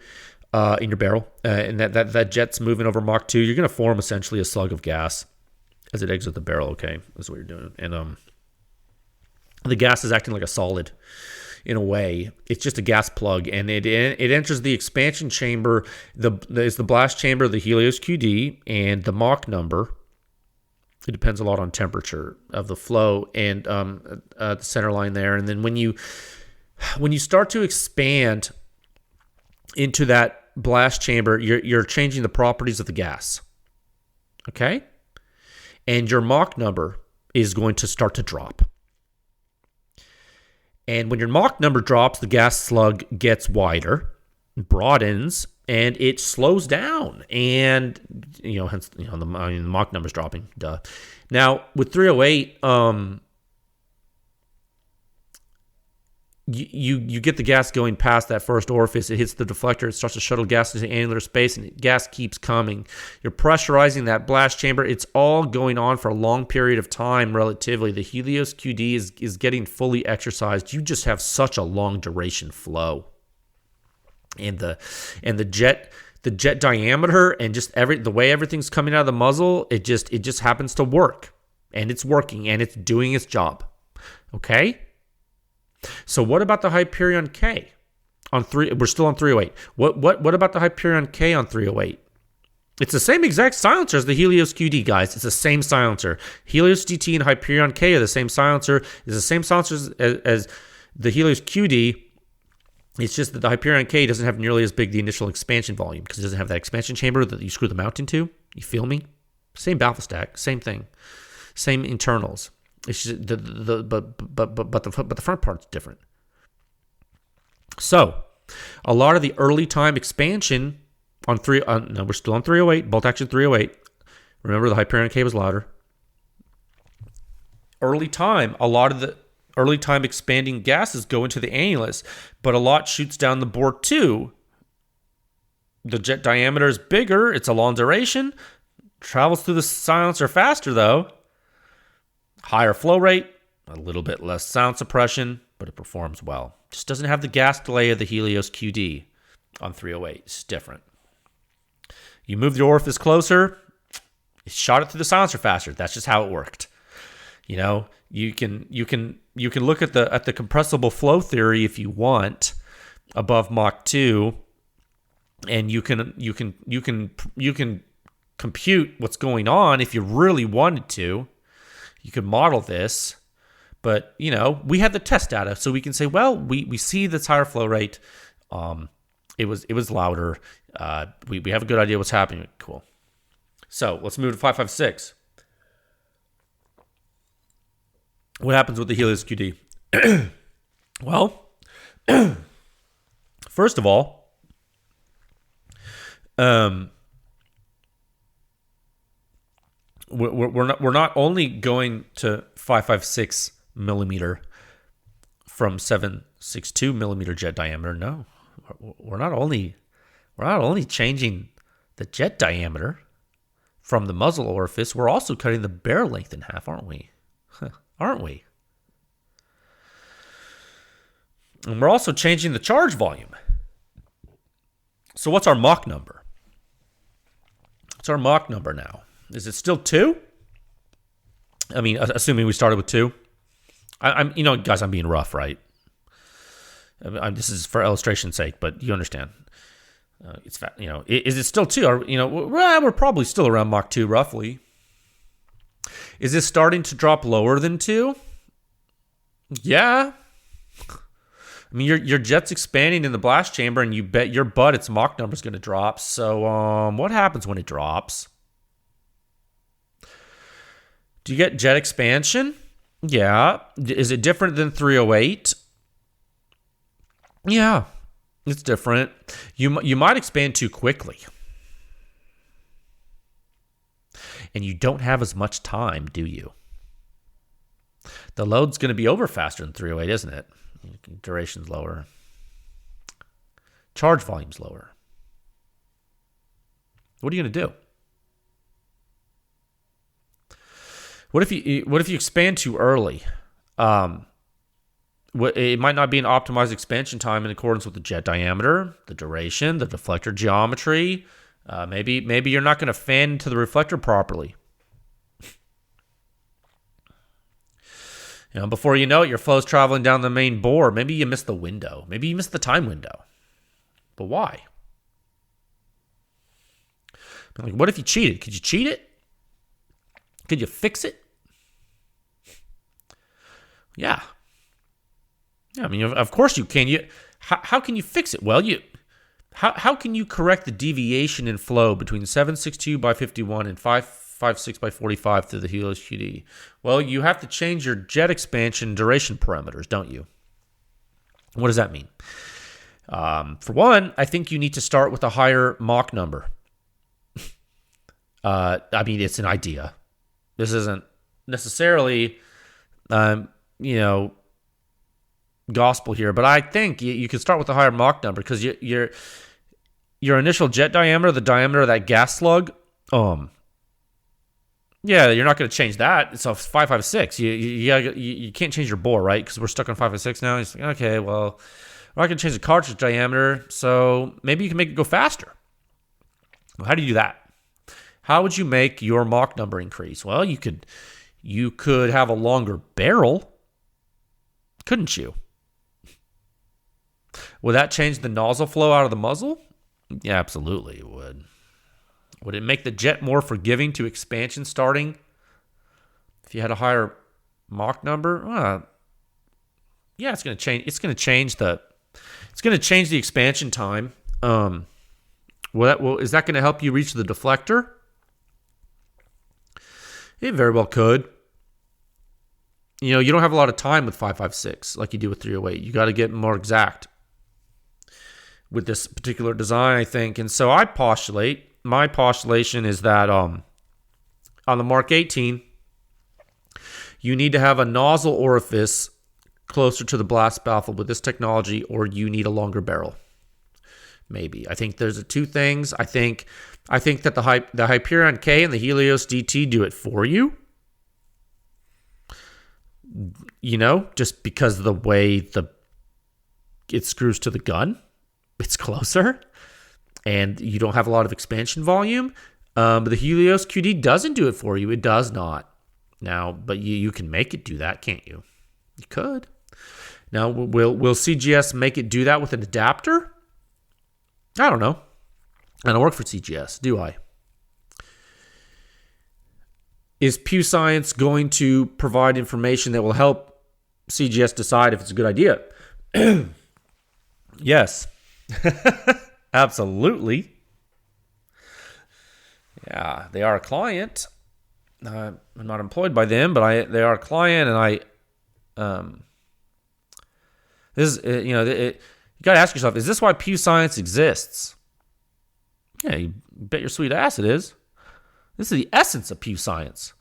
in your barrel, and that jet's moving over Mach 2, you're going to form essentially a slug of gas as it exits the barrel. Okay, that's what you're doing. And the gas is acting like a solid in a way. It's just a gas plug, and it enters the expansion chamber. It's the blast chamber of the Helios QD, and the Mach number, it depends a lot on temperature of the flow and the center line there. And then when you start to expand into that blast chamber, you're changing the properties of the gas. Okay? And your Mach number is going to start to drop. And when your Mach number drops, the gas slug gets wider, broadens, and it slows down. And, hence, the Mach number's dropping. Duh. Now, with 308, you get the gas going past that first orifice. It hits the deflector. It starts to shuttle gas into annular space, and gas keeps coming. You're pressurizing that blast chamber. It's all going on for a long period of time relatively. The Helios QD is getting fully exercised. You just have such a long duration flow. And the jet diameter and just the way everything's coming out of the muzzle, it just happens to work. And it's working, and it's doing its job. Okay? So what about the Hyperion K on 3? We're still on 308. What about the Hyperion K on 308? It's the same exact silencer as the Helios QD, guys. It's the same silencer. Helios DT and Hyperion K are the same silencer. It's the same silencer as the Helios QD. It's just that the Hyperion K doesn't have nearly as big the initial expansion volume because it doesn't have that expansion chamber that you screw the mount into. You feel me? Same baffle stack, same thing, same internals. It's just but the front part's different. So, a lot of the early time expansion on we're still on 308, bolt action 308. Remember, the Hyperion K was louder. Early time, a lot of the early time expanding gases go into the annulus, but a lot shoots down the bore too. The jet diameter is bigger, it's a long duration, travels through the silencer faster though. Higher flow rate, a little bit less sound suppression, but it performs well. Just doesn't have the gas delay of the Helios QD on 308. It's different. You move the orifice closer, it shot it through the silencer faster. That's just how it worked. You know, you can look at the compressible flow theory if you want above Mach 2, and you can compute what's going on if you really wanted to. You could model this, but you know, we have the test data, so we can say, well, we see this higher flow rate. It was louder. We have a good idea what's happening. Cool. So let's move to 5.56. What happens with the Helios QD? Well, first of all, we're not only going to 5.56 millimeter from 7.62 millimeter jet diameter. No, we're not only changing the jet diameter from the muzzle orifice. We're also cutting the barrel length in half, aren't we? Aren't we? And we're also changing the charge volume. So what's our Mach number? What's our Mach number now? Is it still 2? I mean, assuming we started with 2. I'm you know, guys, I'm being rough, right? This is for illustration's sake, but you understand. It's you know, is it still 2? Or, you know, we're probably still around Mach 2 roughly. Is this starting to drop lower than 2? Yeah. I mean, your jet's expanding in the blast chamber, and you bet your butt its Mach number is going to drop. So, what happens when it drops? Do you get jet expansion? Yeah. Is it different than 308? Yeah, it's different. You might expand too quickly. And you don't have as much time, do you? The load's going to be over faster than 308, isn't it? Duration's lower. Charge volume's lower. What are you going to do? What if you expand too early? It might not be an optimized expansion time in accordance with the jet diameter, the duration, the deflector geometry. Maybe you're not going to fan into the reflector properly. You know, before you know it, your flow's traveling down the main bore. Maybe you missed the window. Maybe you missed the time window. But why? Like, what if you cheated? Could you cheat it? Could you fix it? Yeah. I mean, of course you can. How can you fix it? Well, how can you correct the deviation in flow between 7.62 by 51 and 5.56 by 45 through the Helios QD? Well, you have to change your jet expansion duration parameters, don't you? What does that mean? For one, I think you need to start with a higher Mach number. I mean, it's an idea. This isn't necessarily, gospel here, but I think you can start with a higher Mach number because your initial jet diameter, the diameter of that gas slug, yeah, you're not going to change that. It's a 5.56. You can't change your bore, right? Because we're stuck on 5.56 now. It's like, okay, well, we're not going to change the cartridge diameter, so maybe you can make it go faster. Well, how do you do that? How would you make your Mach number increase? Well, you could have a longer barrel, couldn't you? Would that change the nozzle flow out of the muzzle? Yeah, absolutely it would. Would it make the jet more forgiving to expansion starting if you had a higher Mach number? Yeah, it's going to change. It's going to It's going to change the expansion time. Is that going to help you reach the deflector? It very well could. You don't have a lot of time with 5.56 like you do with 308. You got to get more exact with this particular design, I think. And so my postulation is that on the Mark 18, you need to have a nozzle orifice closer to the blast baffle with this technology, or you need a longer barrel. Maybe. I think there's two things. I think that the Hyperion K and the Helios DT do it for you. Just because of the way it screws to the gun, it's closer, and you don't have a lot of expansion volume. But the Helios QD doesn't do it for you. It does not. Now, but you can make it do that, can't you? You could. Now, will CGS make it do that with an adapter? I don't know. I don't work for CGS, do I? Is PEW Science going to provide information that will help CGS decide if it's a good idea? Yes. Absolutely. Yeah, they are a client. I'm not employed by them, but they are a client, and you got to ask yourself: is this why PEW Science exists? Yeah, you bet your sweet ass it is. This is the essence of PEW Science.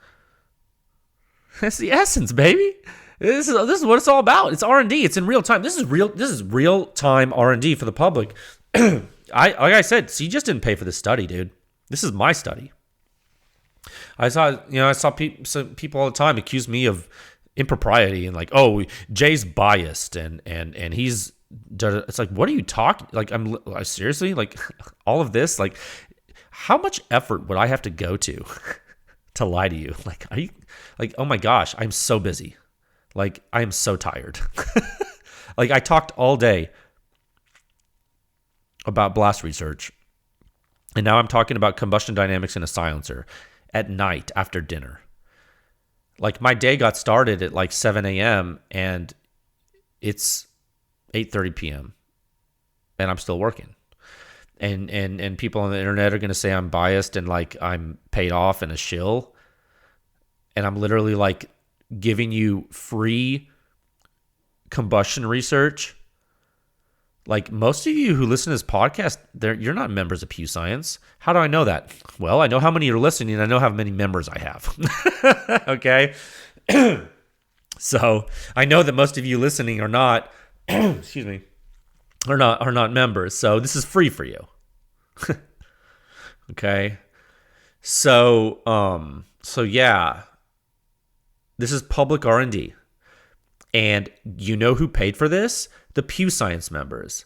That's the essence, baby. This is what it's all about. It's R&D. It's in real time. This is real time R&D for the public. Like I said, CGS didn't pay for this study, dude. This is my study. I saw some people all the time accuse me of impropriety and like, oh, Jay's biased and he's. It's like, what are you talking? Like, I'm seriously, like, all of this, like, how much effort would I have to go to lie to you? Like, are you like, oh my gosh, I'm so busy. Like, I am so tired. Like, I talked all day about blast research, and now I'm talking about combustion dynamics in a silencer at night after dinner. Like, my day got started at like 7 a.m. and it's 8:30 p.m. and I'm still working. And people on the internet are going to say I'm biased and like I'm paid off and a shill. And I'm literally like giving you free combustion research. Like, most of you who listen to this podcast, you're not members of PEW Science. How do I know that? Well, I know how many are listening, and I know how many members I have. Okay? So I know that most of you listening are not, excuse me, are not members. So this is free for you. Okay? So yeah. This is public R&D. And you know who paid for this? The PEW Science members.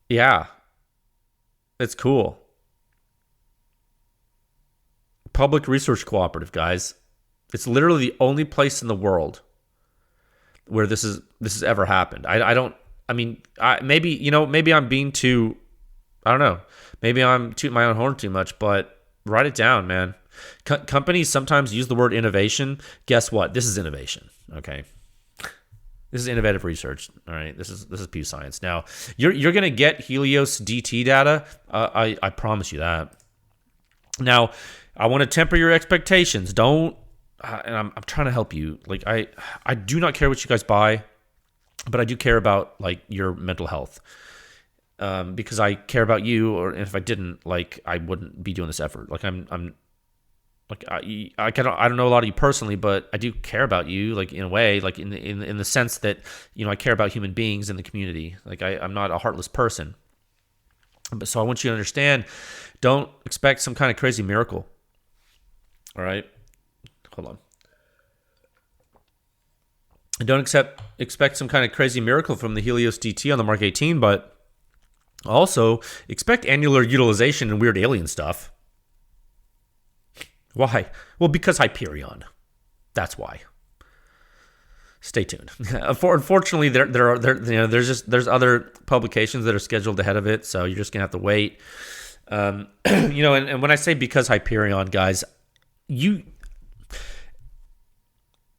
Yeah. It's cool. Public Research Cooperative, guys. It's literally the only place in the world where this has ever happened. Maybe I'm being too, I don't know. Maybe I'm tooting my own horn too much, but write it down, man. Companies sometimes use the word innovation. Guess what? This is innovation. Okay. This is innovative research. All right. This is PEW Science. Now, you're going to get Helios DT data. I promise you that. Now, I want to temper your expectations. Don't, and I'm trying to help you. Like, I do not care what you guys buy, but I do care about like your mental health. Because I care about you, or if I didn't, like, I wouldn't be doing this effort. Like, I'm like, I don't know a lot of you personally, but I do care about you, like, in a way, like in the sense that, I care about human beings in the community. Like, I'm not a heartless person. But so I want you to understand, don't expect some kind of crazy miracle. All right? Hold on. Don't expect some kind of crazy miracle from the Helios DT on the Mark 18, but also expect annular utilization and weird alien stuff. Why? Well, because Hyperion. That's why. Stay tuned. Unfortunately, there's other publications that are scheduled ahead of it, so you're just gonna have to wait. And when I say because Hyperion, guys, you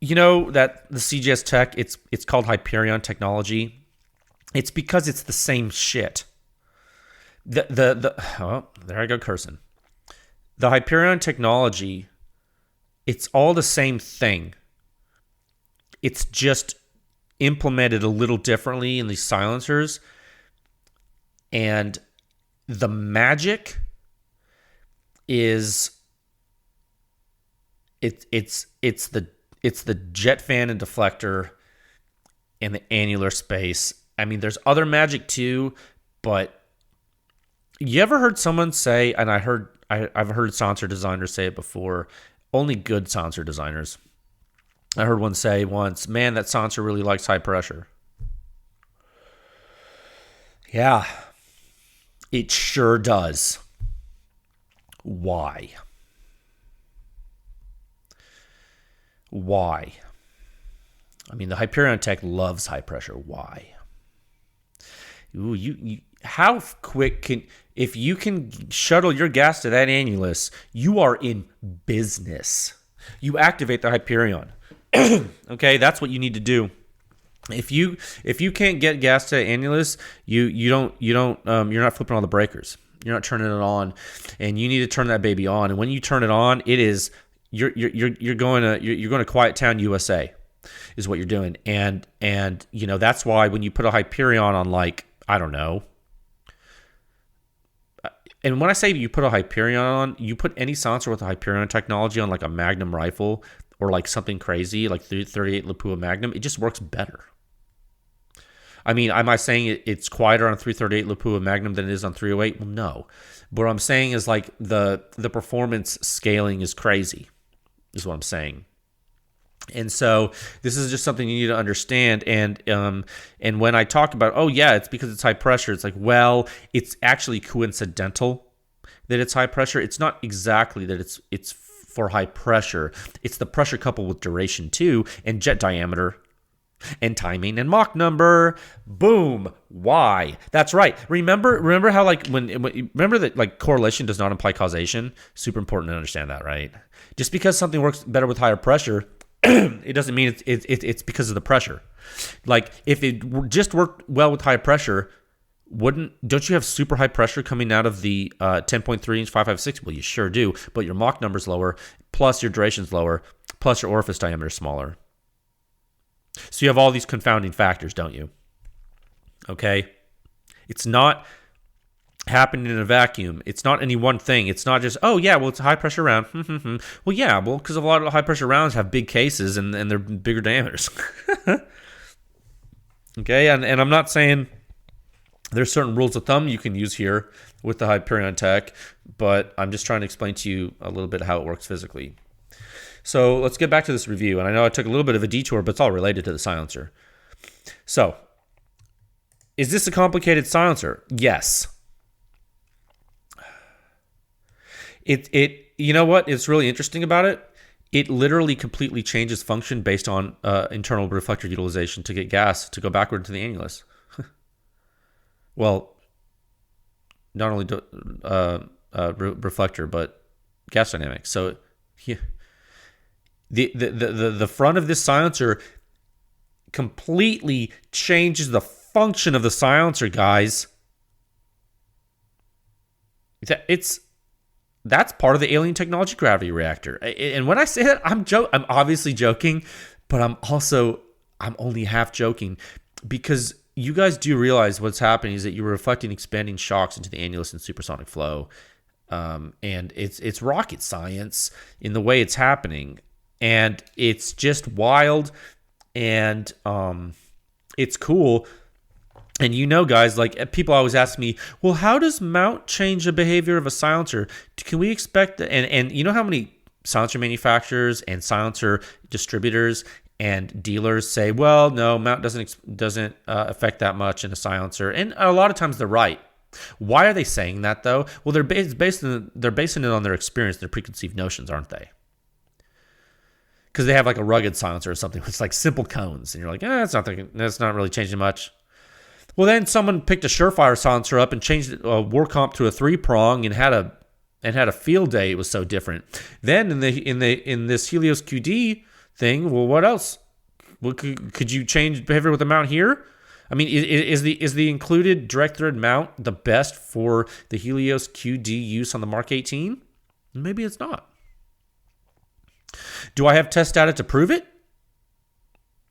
you know that the CGS tech, it's called Hyperion technology. It's because it's the same shit. Oh, there I go cursing. The Hyperion technology, it's all the same thing. It's just implemented a little differently in these silencers. And the magic is it's the jet fan and deflector and the annular space. I mean, there's other magic too, but you ever heard someone say, and I've heard silencer designers say it before, only good silencer designers. I heard one say once, man, that silencer really likes high pressure. Yeah, it sure does. Why? Why? I mean, the Hyperion tech loves high pressure. Why? Ooh, how quick if you can shuttle your gas to that annulus, you are in business. You activate the Hyperion. Okay, that's what you need to do. If you can't get gas to annulus, you're not flipping all the breakers. You're not turning it on, and you need to turn that baby on. And when you turn it on, it is you're going to Quiet Town, USA, is what you're doing. And that's why when you put a Hyperion on, like, I don't know. And when I say you put a Hyperion on, you put any silencer with a Hyperion technology on, like a Magnum rifle or like something crazy like 38 Lapua Magnum, it just works better. I mean, am I saying it's quieter on 338 Lapua Magnum than it is on 308? Well, no. But what I'm saying is, like, the performance scaling is crazy, is what I'm saying. And so this is just something you need to understand. And when I talk about, oh yeah, it's because it's high pressure, it's like, well, it's actually coincidental that it's high pressure. It's not exactly that it's for high pressure. It's the pressure coupled with duration too, and jet diameter, and timing, and Mach number. Boom. Why? That's right. Remember how, like, remember that, like, correlation does not imply causation. Super important to understand that, right? Just because something works better with higher pressure, it doesn't mean it's because of the pressure. Like, if it just worked well with high pressure, don't you have super high pressure coming out of the 10.3 inch 5.56? Well, you sure do, but your Mach number's lower, plus your duration's lower, plus your orifice diameter is smaller. So you have all these confounding factors, don't you? Okay? It's not happening in a vacuum. It's not any one thing. It's not just, oh yeah, well, it's a high pressure round. Well, yeah, well, because a lot of high pressure rounds have big cases and they're bigger diameters. Okay, and I'm not saying there's certain rules of thumb you can use here with the Hyperion tech, but I'm just trying to explain to you a little bit how it works physically. So let's get back to this review. And I know I took a little bit of a detour, but it's all related to the silencer. So, is this a complicated silencer? Yes. You know what is really interesting about it? It literally completely changes function based on internal reflector utilization to get gas to go backward into the annulus. Well, not only reflector, but gas dynamics. So, yeah. The front of this silencer completely changes the function of the silencer, guys. That's part of the alien technology gravity reactor. And when I say that, I'm obviously joking, but I'm only half joking, because you guys do realize what's happening is that you're reflecting expanding shocks into the annulus in supersonic flow. And it's rocket science in the way it's happening. And it's just wild, and it's cool. And guys, like, people always ask me, well, how does mount change the behavior of a silencer? Can we expect that? And you know how many silencer manufacturers and silencer distributors and dealers say, well, no, mount doesn't affect that much in a silencer. And a lot of times they're right. Why are they saying that, though? Well, they're basing it on their experience, their preconceived notions, aren't they? Because they have like a rugged silencer or something with like simple cones, and you're like, that's not really changing much. Well, then someone picked a Surefire silencer up and changed a war comp to a 3-prong and had a field day. It was so different. Then in this Helios QD, thing. Well, what else? Well, could you change behavior with the mount here? I mean, is the included direct thread mount the best for the Helios QD use on the Mark 18? Maybe it's not. Do I have test data to prove it?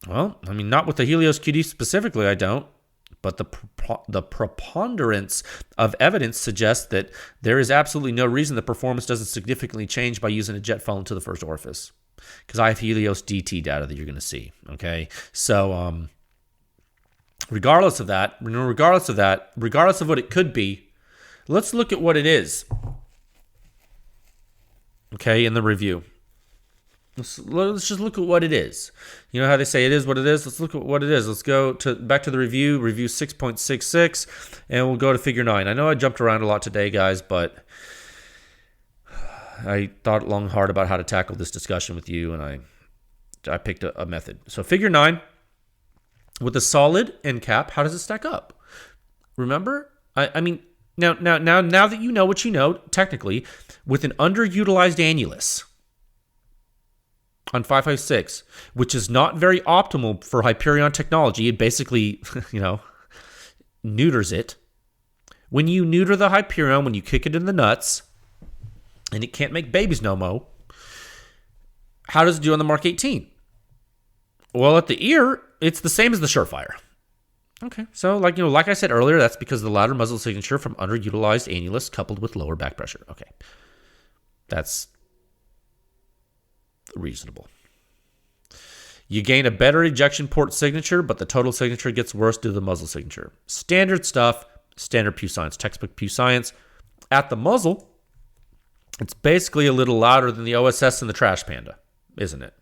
Well, I mean, not with the Helios QD specifically, I don't. But the preponderance of evidence suggests that there is absolutely no reason the performance doesn't significantly change by using a jet funnel into the first orifice. Because I have Helios DT data that you're going to see. Okay, so regardless of what it could be, let's look at what it is. Okay, in the review. Let's just look at what it is. You know how they say it is what it is? Let's look at what it is. Let's go back to the review 6.66, and we'll go to figure 9. I know I jumped around a lot today, guys, but I thought long and hard about how to tackle this discussion with you, and I picked a method. So figure 9, with a solid end cap, how does it stack up? Remember? I mean, now that you know what you know, technically, with an underutilized annulus on 5.56, which is not very optimal for Hyperion technology. It basically, neuters it. When you neuter the Hyperion, when you kick it in the nuts, and it can't make babies no mo, how does it do on the Mark 18? Well, at the ear, it's the same as the Surefire. Okay, so like I said earlier, that's because of the louder muzzle signature from underutilized annulus coupled with lower back pressure. Okay, that's reasonable. You gain a better ejection port signature, but the total signature gets worse due to the muzzle signature. Standard stuff, standard PEW Science, textbook PEW Science. At the muzzle, it's basically a little louder than the OSS and the Trash Panda, isn't it?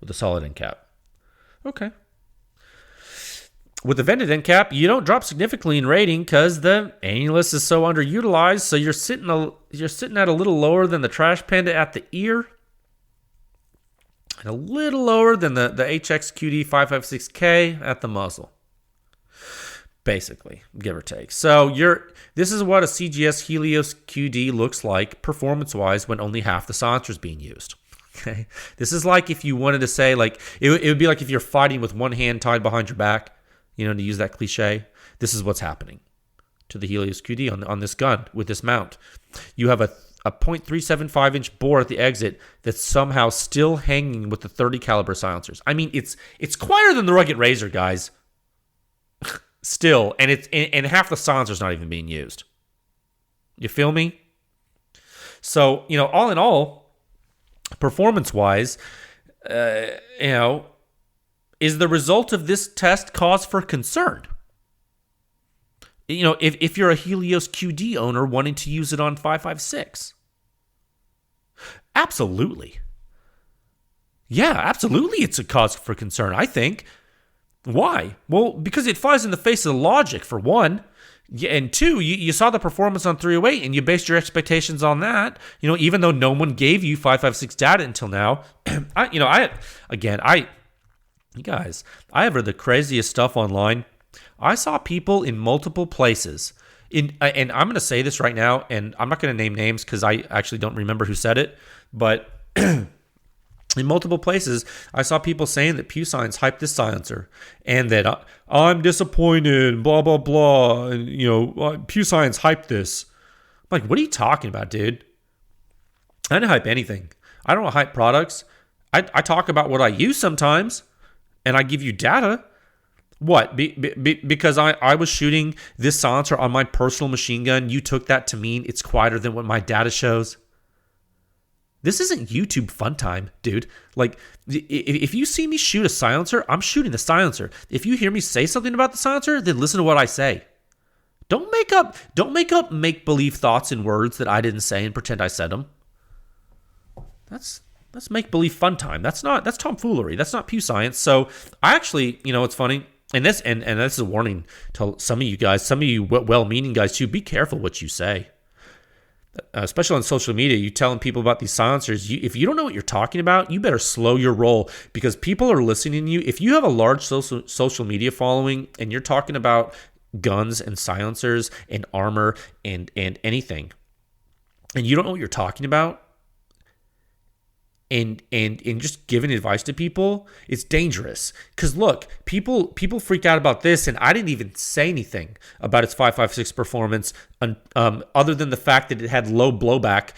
With a solid end cap. Okay. With the vented end cap, you don't drop significantly in rating because the annulus is so underutilized, so you're sitting at a little lower than the Trash Panda at the ear, and a little lower than the HX QD 5.56K at the muzzle. Basically, give or take. So this is what a CGS Helios QD looks like performance-wise when only half the silencer is being used. Okay, this is like if you wanted to say, like, it would be like if you're fighting with one hand tied behind your back, to use that cliche. This is what's happening to the Helios QD on this gun with this mount. You have a 0.375 inch bore at the exit that's somehow still hanging with the 30 caliber silencers. I mean, it's quieter than the Rugged Razor, guys. Still, and half the silencer's not even being used. You feel me? So, all in all, performance-wise, is the result of this test cause for concern? If you're a Helios QD owner wanting to use it on 5.56. Absolutely. Yeah, absolutely it's a cause for concern, I think. Why? Well, because it flies in the face of the logic, for one. And two, you saw the performance on 308 and you based your expectations on that. Even though no one gave you 5.56 data until now. You guys, I have read the craziest stuff online. I saw people in multiple places. And I'm going to say this right now, and I'm not going to name names because I actually don't remember who said it. But in multiple places, I saw people saying that PEW Science hyped this silencer and that I'm disappointed, blah, blah, blah. And, PEW Science hyped this. I'm like, what are you talking about, dude? I don't hype anything. I don't hype products. I talk about what I use sometimes, and I give you data. What? Because I was shooting this silencer on my personal machine gun, you took that to mean it's quieter than what my data shows? This isn't YouTube fun time, dude. Like, if you see me shoot a silencer, I'm shooting the silencer. If you hear me say something about the silencer, then listen to what I say. Don't make up make-believe thoughts and words that I didn't say and pretend I said them. That's make-believe fun time. That's tomfoolery. That's not PEW Science. So I actually, it's funny. And this is a warning to some of you guys, some of you well-meaning guys too. Be careful what you say. Especially on social media, you telling people about these silencers. If you don't know what you're talking about, you better slow your roll because people are listening to you. If you have a large social media following and you're talking about guns and silencers and armor and anything, and you don't know what you're talking about, and just giving advice to people, it's dangerous. Because look, people freaked out about this, and I didn't even say anything about its 5.56 performance, other than the fact that it had low blowback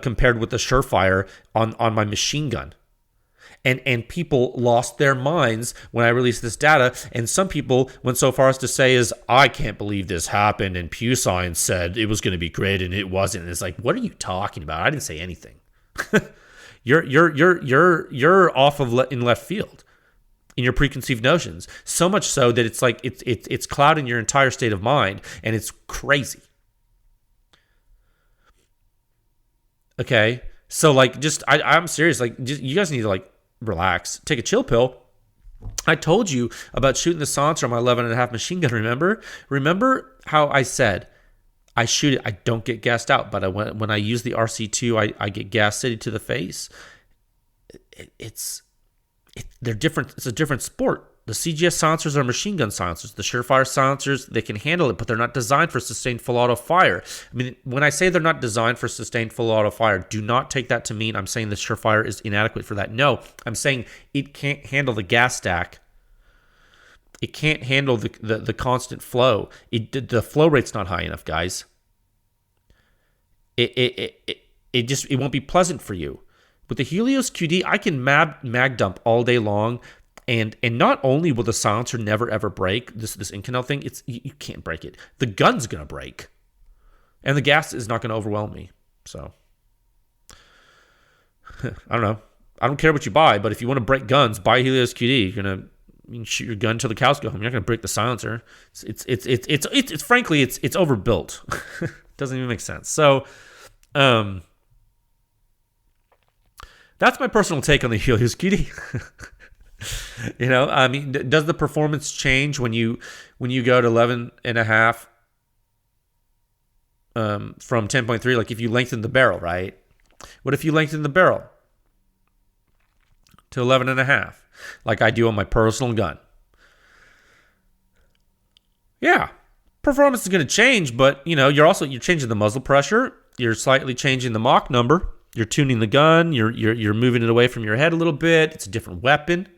compared with the Surefire on my machine gun. And people lost their minds when I released this data. And some people went so far as to say I can't believe this happened, and PEW Science said it was going to be great and it wasn't. And it's like, what are you talking about? I didn't say anything. You're off of in left field in your preconceived notions. So much so that it's like it's clouding your entire state of mind, and it's crazy. Okay, so like, I'm serious. Like, you guys need to like relax, take a chill pill. I told you about shooting the silencer on my 11.5 machine gun. Remember how I said I shoot it, I don't get gassed out, but when I use the RC2, I get gas city to the face. They're different. It's a different sport. The CGS silencers are machine gun silencers. The Surefire silencers, they can handle it, but they're not designed for sustained full auto fire. I mean, when I say they're not designed for sustained full auto fire, do not take that to mean I'm saying the Surefire is inadequate for that. No, I'm saying it can't handle the gas stack. It can't handle the constant flow. The flow rate's not high enough, guys. It won't be pleasant for you. With the Helios QD, I can mag dump all day long. And not only will the silencer never ever break, this Inconel thing, you can't break it. The gun's gonna break, and the gas is not gonna overwhelm me. So I don't know. I don't care what you buy, but if you want to break guns, buy Helios QD. You can shoot your gun till the cows go home. You're not gonna break the silencer. It's frankly it's overbuilt. Doesn't even make sense. So that's my personal take on the Helios QD. I mean, does the performance change when you go to 11.5 from 10.3? Like if you lengthen the barrel, right? What if you lengthen the barrel to 11.5, like I do on my personal gun? Yeah, performance is going to change, but you're changing the muzzle pressure. You're slightly changing the Mach number. You're tuning the gun. You're moving it away from your head a little bit. It's a different weapon.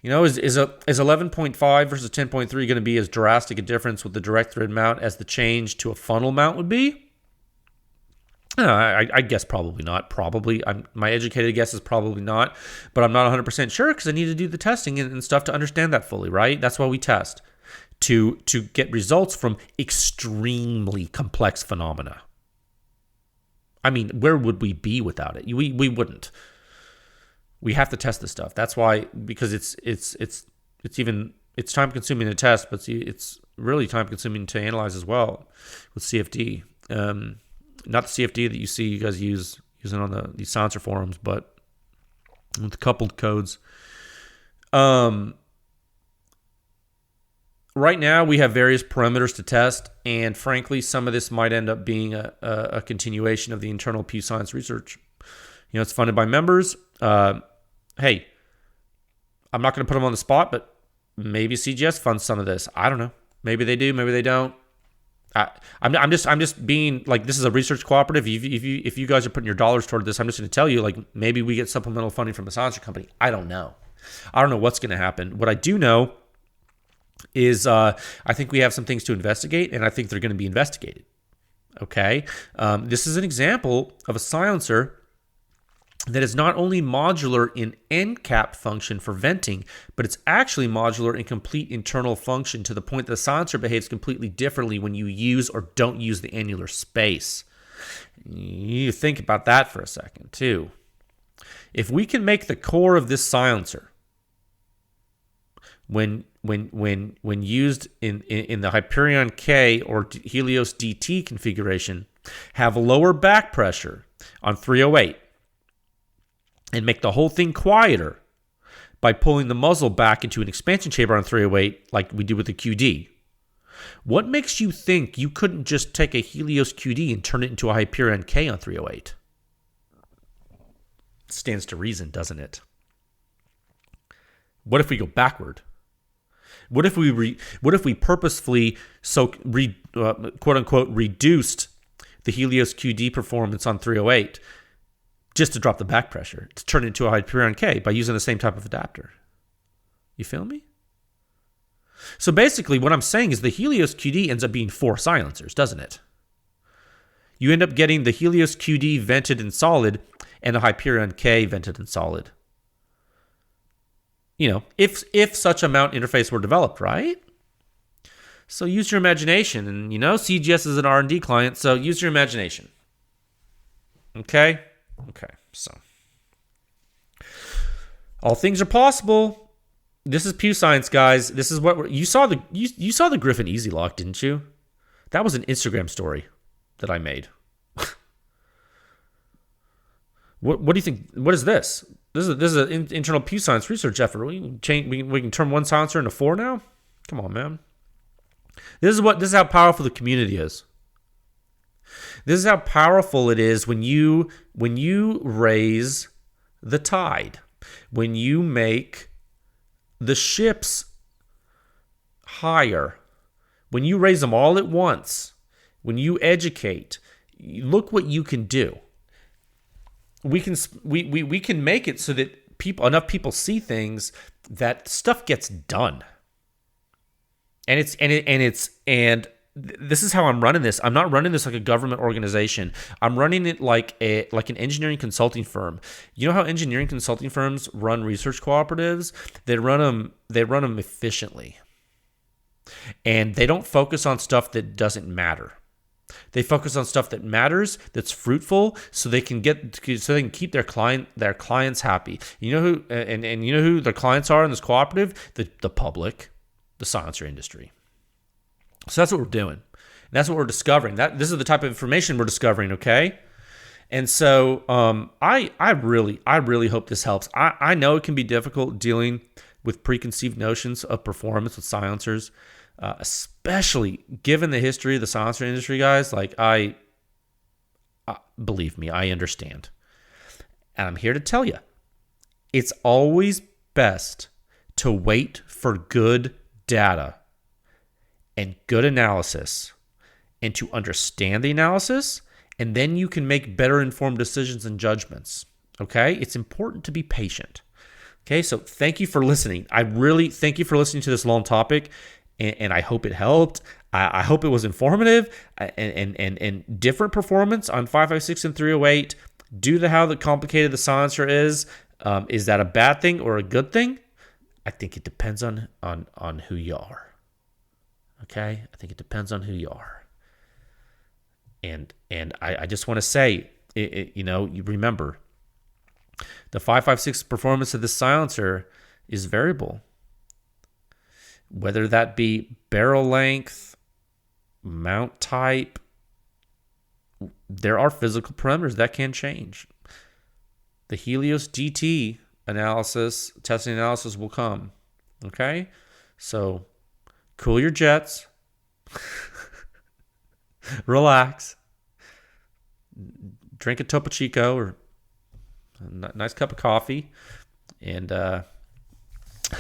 Is 11.5 versus 10.3 going to be as drastic a difference with the direct thread mount as the change to a funnel mount would be? I guess probably not. My educated guess is probably not, but I'm not 100% sure because I need to do the testing and stuff to understand that fully, right? That's why we test, to get results from extremely complex phenomena. I mean, where would we be without it? We wouldn't. We have to test this stuff. That's why, because it's time consuming to test, but it's really time consuming to analyze as well with CFD. Not the CFD that you see you guys using on these silencer forums, but with the coupled codes. Right now we have various parameters to test, and frankly, some of this might end up being a continuation of the internal PEW Science research. It's funded by members. Hey, I'm not going to put them on the spot, but maybe CGS funds some of this. I don't know. Maybe they do. Maybe they don't. I'm just being like, this is a research cooperative. If you guys are putting your dollars toward this, I'm just going to tell you, like, maybe we get supplemental funding from a silencer company. I don't know. I don't know what's going to happen. What I do know is I think we have some things to investigate, and I think they're going to be investigated. Okay? This is an example of a silencer that is not only modular in end cap function for venting, but it's actually modular in complete internal function to the point that the silencer behaves completely differently when you use or don't use the annular space. You think about that for a second, too. If we can make the core of this silencer, when used in the Hyperion K or Helios DT configuration, have lower back pressure on 308, and make the whole thing quieter by pulling the muzzle back into an expansion chamber on 308 like we did with the QD. What makes you think you couldn't just take a Helios QD and turn it into a Hyperion K on 308? Stands to reason, doesn't it? What if we go backward? What if we purposefully quote unquote reduced the Helios QD performance on 308 just to drop the back pressure, to turn it into a Hyperion K by using the same type of adapter. You feel me? So basically what I'm saying is the Helios QD ends up being 4 silencers, doesn't it? You end up getting the Helios QD vented in solid and the Hyperion K vented in solid. You know, if such a mount interface were developed, right? So use your imagination. And, you know, CGS is an R&D client, so use your imagination. Okay? Okay, so. All things are possible. This is PEW Science, guys. This is what you saw you saw the Griffin Easy Lock, didn't you? That was an Instagram story that I made. What do you think? What is this? This is an internal PEW Science research effort. We can turn one silencer into 4 now. Come on, man. This is how powerful the community is. This is how powerful it is when you raise the tide, when you make the ships higher, when you raise them all at once, when you educate. Look what you can do. We can make it so that enough people see things that stuff gets done. And this is how I'm running this. I'm not running this like a government organization. I'm running it like an engineering consulting firm. You know how engineering consulting firms run research cooperatives? They run them efficiently. And they don't focus on stuff that doesn't matter. They focus on stuff that matters, that's fruitful, so they can keep their clients happy. You know who and you know who their clients are in this cooperative? The public, the silencer industry. So that's what we're doing. And that's what we're discovering. This is the type of information we're discovering, okay? And so I really hope this helps. I know it can be difficult dealing with preconceived notions of performance with silencers, especially given the history of the silencer industry, guys. Like, believe me, I understand. And I'm here to tell you, it's always best to wait for good data and good analysis and to understand the analysis, and then you can make better informed decisions and judgments. Okay? It's important to be patient. Okay, so thank you for listening. I really thank you for listening to this long topic, and I hope it helped. I hope it was informative and different performance on 5.56 and 308. Due to how complicated the silencer is that a bad thing or a good thing? I think it depends on who you are. Okay, I think it depends on who you are. And I just want to say, you remember, the 5.56 performance of this silencer is variable. Whether that be barrel length, mount type, there are physical parameters that can change. The Helios DT testing analysis will come. Okay? So cool your jets. Relax. Drink a Topo Chico or a nice cup of coffee. And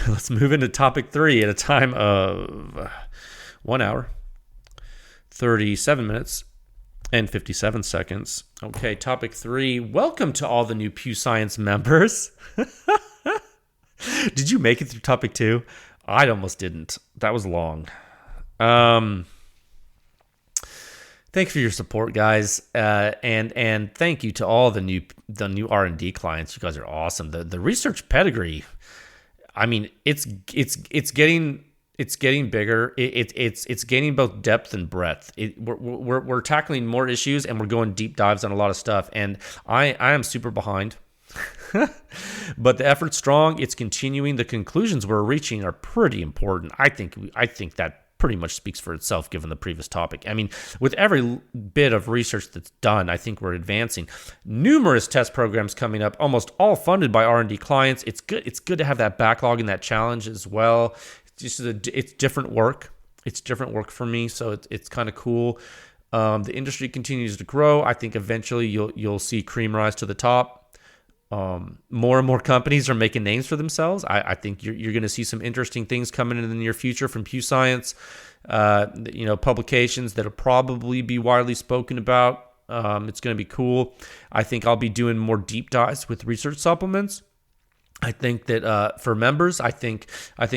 let's move into topic 3 at a time of 1 hour, 37 minutes, and 57 seconds. Okay, topic 3. Welcome to all the new PEW Science members. Did you make it through topic 2? I almost didn't. That was long. Thanks for your support, guys, and thank you to all the new R&D clients. You guys are awesome. The research pedigree, I mean, it's getting bigger. It's gaining both depth and breadth. We're tackling more issues, and we're going deep dives on a lot of stuff. And I am super behind. But the effort's strong. It's continuing. The conclusions we're reaching are pretty important. I think that pretty much speaks for itself given the previous topic. I mean, with every bit of research that's done, I think we're advancing. Numerous test programs coming up, almost all funded by R&D clients. It's good to have that backlog and that challenge as well. It's different work. It's different work for me, so it's kind of cool. The industry continues to grow. I think eventually you'll see cream rise to the top. More and more companies are making names for themselves. I think you're going to see some interesting things coming in the near future from PEW Science. Publications that'll probably be widely spoken about. It's going to be cool. I think I'll be doing more deep dives with research supplements. I think that for members, I think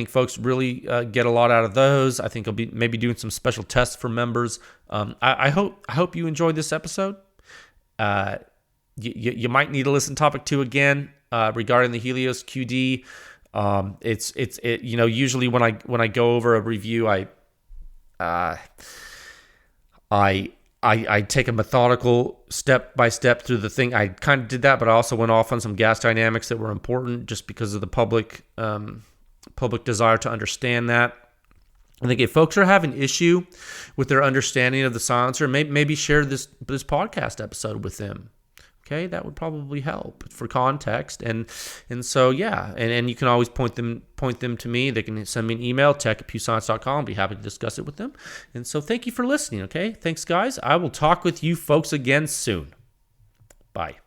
folks really get a lot out of those. I think I'll be maybe doing some special tests for members. I hope you enjoyed this episode. You might need to listen to topic 2 again regarding the Helios QD. It's usually when I go over a review, I take a methodical step by step through the thing. I kind of did that, but I also went off on some gas dynamics that were important just because of the public desire to understand that. I think if folks are having issue with their understanding of the silencer, maybe share this podcast episode with them. Okay, that would probably help for context, and so yeah, and you can always point them to me. They can send me an email, tech@pewscience.com. I'll be happy to discuss it with them. And so thank you for listening. Okay, thanks guys. I will talk with you folks again soon. Bye.